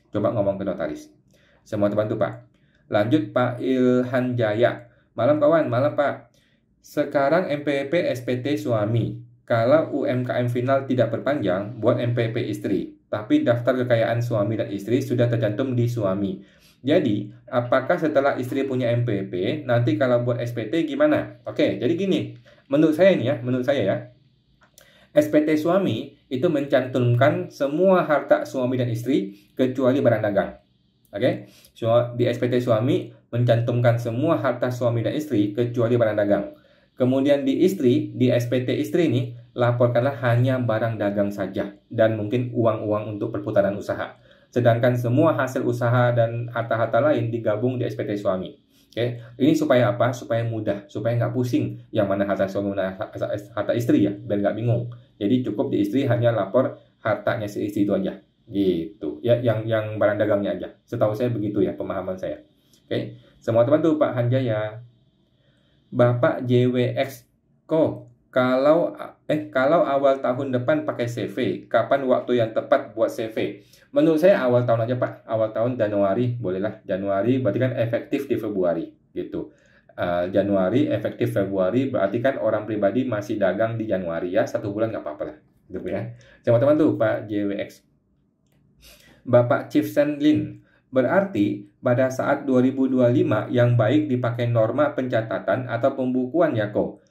Coba ngomong ke notaris. Semua terbantu Pak. Lanjut Pak Ilhan Jaya. Malam kawan, malam Pak. Sekarang MPP SPT suami. Kalau UMKM final tidak perpanjang, buat MPP istri. Tapi daftar kekayaan suami dan istri sudah tercantum di suami. Jadi, apakah setelah istri punya MPP, nanti kalau buat SPT gimana? Oke, jadi gini. Menurut saya nih ya, menurut saya ya. SPT suami itu mencantumkan semua harta suami dan istri kecuali barang dagang. Oke, di SPT suami mencantumkan semua harta suami dan istri kecuali barang dagang. Kemudian di istri, di SPT istri ini, laporkanlah hanya barang dagang saja dan mungkin uang-uang untuk perputaran usaha. Sedangkan semua hasil usaha dan harta-harta lain digabung di SPT suami. Oke, ini supaya apa? Supaya mudah, supaya nggak pusing yang mana harta suami, mana harta istri ya, biar nggak bingung. Jadi cukup di istri hanya lapor hartanya si istri itu aja, gitu. Ya, yang barang dagangnya aja. Setahu saya begitu ya pemahaman saya. Oke, semua teman tuh Pak Hanjaya. Bapak JWX Ko, kalau awal tahun depan pakai CV, kapan waktu yang tepat buat CV? Menurut saya awal tahun aja Pak, awal tahun Januari, bolehlah Januari, berarti kan efektif di Februari, gitu. Januari efektif Februari, berarti kan orang pribadi masih dagang di Januari ya, 1 bulan nggak apa-apa lah, gitu ya. Teman-teman tuh Pak JWX. Bapak Chief Senlin, berarti pada saat 2025 yang baik dipakai norma pencatatan atau pembukuan ya kok.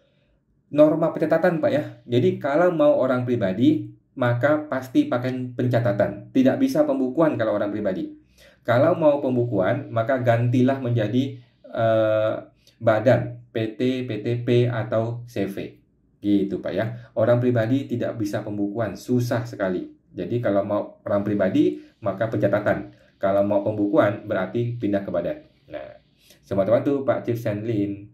Norma pencatatan Pak ya. Jadi kalau mau orang pribadi maka pasti pakai pencatatan. Tidak bisa pembukuan kalau orang pribadi. Kalau mau pembukuan maka gantilah menjadi badan PT, PTP atau CV. Gitu Pak ya. Orang pribadi tidak bisa pembukuan, susah sekali. Jadi kalau mau orang pribadi maka pencatatan. Kalau mau pembukuan berarti pindah ke badan. Nah, semua teman tuh Pak Chief Senlin.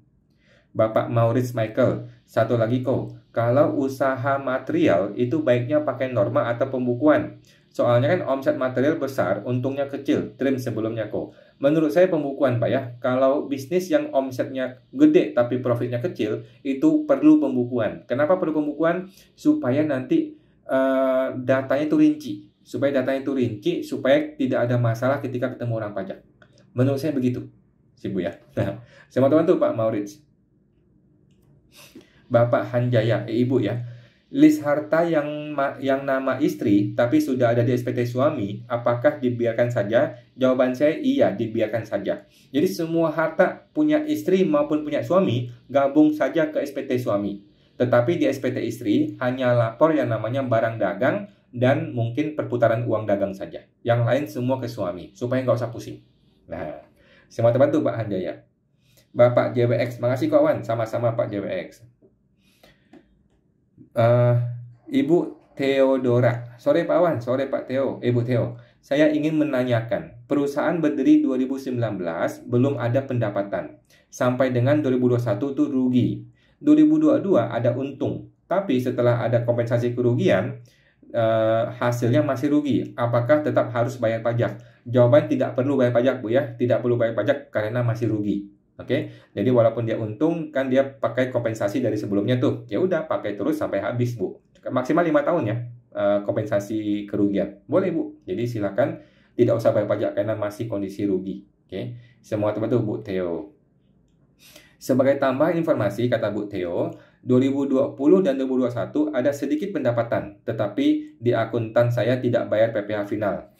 Bapak Maurits Michael, satu lagi kok, kalau usaha material itu baiknya pakai norma atau pembukuan. Soalnya kan omset material besar, untungnya kecil, trim sebelumnya kok. Menurut saya pembukuan Pak ya, kalau bisnis yang omsetnya gede tapi profitnya kecil, itu perlu pembukuan. Kenapa perlu pembukuan? Supaya nanti datanya itu rinci. Supaya tidak ada masalah ketika ketemu orang pajak. Menurut saya begitu, sih Bu ya. Nah, sama teman tuh Pak Maurits. Bapak Hanjaya, Ibu ya. List harta yang nama istri tapi sudah ada di SPT suami, apakah dibiarkan saja? Jawaban saya iya, dibiarkan saja. Jadi semua harta punya istri maupun punya suami gabung saja ke SPT suami. Tetapi di SPT istri hanya lapor yang namanya barang dagang dan mungkin perputaran uang dagang saja. Yang lain semua ke suami supaya nggak usah pusing. Nah, semua teman tuh Pak Hanjaya. Bapak JWX, makasih kawan, sama-sama Pak JWX. Ibu Theodora, sore Pak Wan, sore Pak Theo, Ibu Theo. Saya ingin menanyakan, perusahaan berdiri 2019 belum ada pendapatan. Sampai dengan 2021 itu rugi. 2022 ada untung. Tapi setelah ada kompensasi kerugian, hasilnya masih rugi. Apakah tetap harus bayar pajak? Jawaban tidak perlu bayar pajak Bu ya, tidak perlu bayar pajak karena masih rugi. Oke, jadi walaupun dia untung kan dia pakai kompensasi dari sebelumnya tuh. Ya udah pakai terus sampai habis Bu. Maksimal 5 tahun ya kompensasi kerugian. Boleh Bu. Jadi silakan tidak usah bayar pajak karena masih kondisi rugi. Oke, semua teman tuh Bu Theo. Sebagai tambahan informasi kata Bu Theo, 2020 dan 2021 ada sedikit pendapatan, tetapi di akuntan saya tidak bayar PPh final.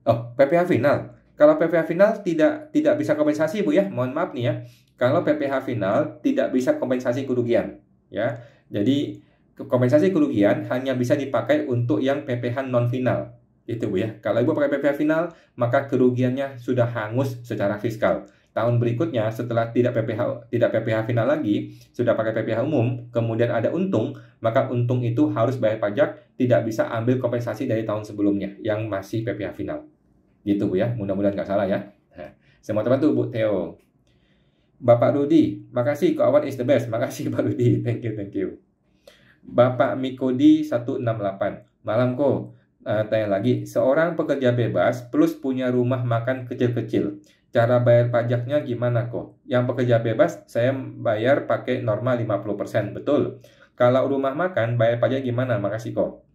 Oh, PPh final. Kalau PPh final tidak bisa kompensasi Bu ya, mohon maaf nih ya. Kalau PPh final tidak bisa kompensasi kerugian ya. Jadi kompensasi kerugian hanya bisa dipakai untuk yang PPh non final. Itu Bu ya. Kalau Ibu pakai PPh final, maka kerugiannya sudah hangus secara fiskal. Tahun berikutnya setelah tidak PPh final lagi, sudah pakai PPh umum, kemudian ada untung, maka untung itu harus bayar pajak, tidak bisa ambil kompensasi dari tahun sebelumnya yang masih PPh final. Gitu Bu ya, mudah-mudahan nggak salah ya. Nah, semua teman tuh Bu Theo. Bapak Rudi, makasih kawan is the best. Makasih Pak Rudi, thank you. Bapak Mikodi 168, malam kok. Tanya lagi, seorang pekerja bebas plus punya rumah makan kecil-kecil. Cara bayar pajaknya gimana kok? Yang pekerja bebas saya bayar pakai norma 50%, betul. Kalau rumah makan bayar pajak gimana? Makasih kok.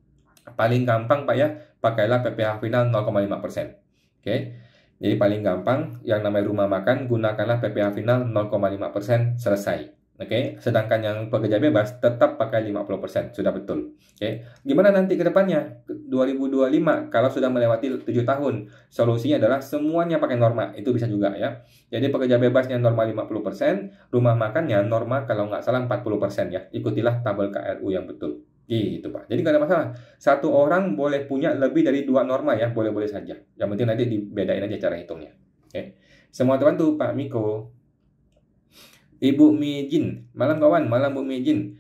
Paling gampang Pak ya, pakailah PPh final 0,5%. Oke, jadi paling gampang yang namanya rumah makan gunakanlah PPh final 0,5% selesai. Oke, sedangkan yang pekerja bebas tetap pakai 50%, sudah betul. Oke, gimana nanti ke depannya? 2025 kalau sudah melewati 7 tahun, solusinya adalah semuanya pakai norma, itu bisa juga ya. Jadi pekerja bebasnya norma 50%, rumah makannya norma kalau nggak salah 40% ya. Ikutilah tabel KRU yang betul. Gitu Pak. Jadi nggak ada masalah. Satu orang boleh punya lebih dari 2 norma ya, boleh-boleh saja. Yang penting nanti dibedain aja cara hitungnya. Oke. Semua teman tuh Pak Miko. Ibu Mijin, malam kawan, malam Bu Mijin.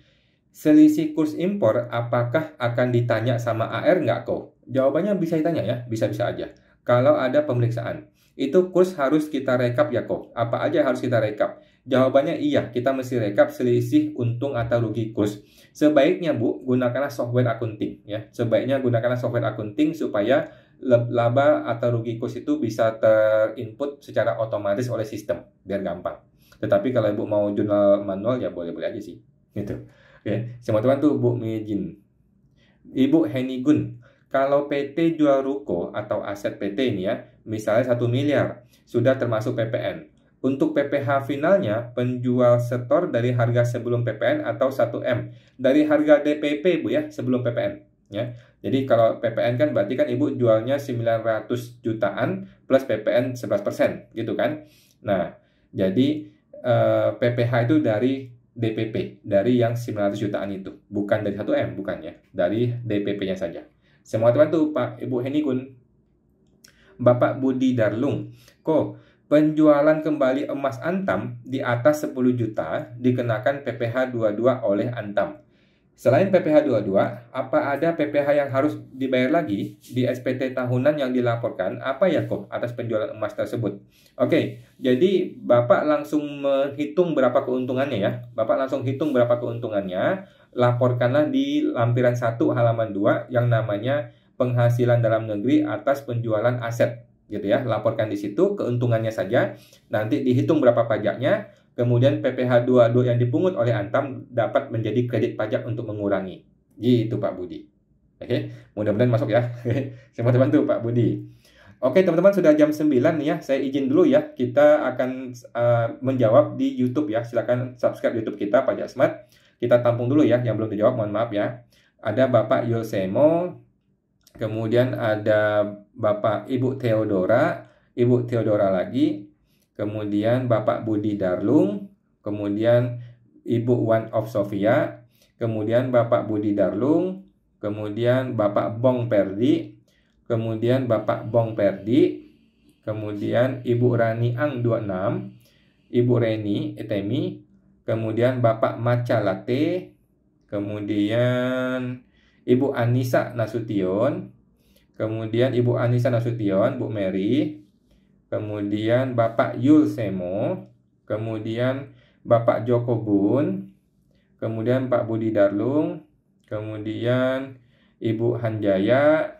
Selisih kurs impor apakah akan ditanya sama AR nggak kok? Jawabannya bisa ditanya ya, bisa-bisa aja. Kalau ada pemeriksaan, itu kurs harus kita rekap ya kok. Apa aja harus kita rekap? Jawabannya iya, kita mesti rekap selisih untung atau rugi kurs. Sebaiknya Bu, gunakanlah software accounting ya. Sebaiknya gunakanlah software accounting supaya laba atau rugi kurs itu bisa terinput secara otomatis oleh sistem, biar gampang. Tetapi kalau Ibu mau jurnal manual ya boleh-boleh aja sih. Gitu. Oke, semua teman tuh Bu Mijin. Ibu Henigun, kalau PT jual ruko atau aset PT ini ya, misalnya 1 miliar, sudah termasuk PPN. Untuk PPh finalnya, penjual setor dari harga sebelum PPN atau 1M. Dari harga DPP, Bu ya, sebelum PPN. Ya. Jadi kalau PPN kan berarti kan Ibu jualnya 900 jutaan plus PPN 11%, gitu kan. Nah, jadi PPh itu dari DPP, dari yang 900 jutaan itu. Bukan dari 1M, bukannya. Dari DPP-nya saja. Semua terbantu, Pak Ibu Henikun. Bapak Budi Darlung. Penjualan kembali emas Antam di atas 10 juta dikenakan PPh 22 oleh Antam. Selain PPh 22, apa ada PPh yang harus dibayar lagi di SPT tahunan yang dilaporkan? Apa ya kok atas penjualan emas tersebut? Oke, jadi Bapak langsung menghitung berapa keuntungannya ya. Bapak langsung hitung berapa keuntungannya. Laporkanlah di lampiran 1 halaman 2 yang namanya penghasilan dalam negeri atas penjualan aset. Gitu ya, laporkan di situ keuntungannya saja, nanti dihitung berapa pajaknya, kemudian PPh 22 yang dipungut oleh Antam dapat menjadi kredit pajak untuk mengurangi. Gitu Pak Budi. Oke, mudah-mudahan masuk ya. Semua terbantu Pak Budi. Oke teman-teman, sudah jam 9 nih ya, saya izin dulu ya, kita akan menjawab di YouTube ya. Silakan subscribe YouTube kita Pajak Smart. Kita tampung dulu ya, yang belum dijawab mohon maaf ya. Ada Bapak Yulsemo, kemudian ada Bapak Ibu Theodora lagi, kemudian Bapak Budi Darlung, kemudian Ibu One of Sofia, kemudian Bapak Budi Darlung, kemudian Bapak Bong Perdi, kemudian Bapak Bong Perdi, kemudian Ibu Rani Ang 26, Ibu Reni Etemi, kemudian Bapak Maca Latte, kemudian Ibu Anissa Nasution, kemudian Ibu Anissa Nasution, Bu Mary, kemudian Bapak Yul Semo, kemudian Bapak Joko Bun, kemudian Pak Budi Darlung, kemudian Ibu Hanjaya,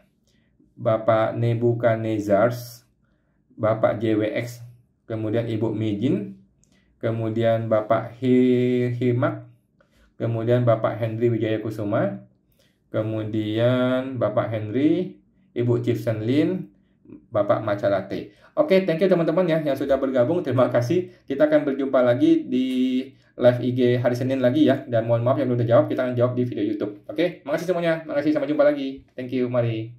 Bapak Nebukadnezars, Bapak JWX, kemudian Ibu Mijin, kemudian Bapak Himak, kemudian Bapak Henry Wijaya Kusuma, kemudian Bapak Henry, Ibu Chifsen Lin, Bapak Maca Latte. Oke, thank you teman-teman ya yang sudah bergabung. Terima kasih. Kita akan berjumpa lagi di live IG hari Senin lagi ya. Dan mohon maaf yang belum terjawab, kita akan jawab di video YouTube. Oke, makasih semuanya. Makasih, sampai jumpa lagi. Thank you, mari.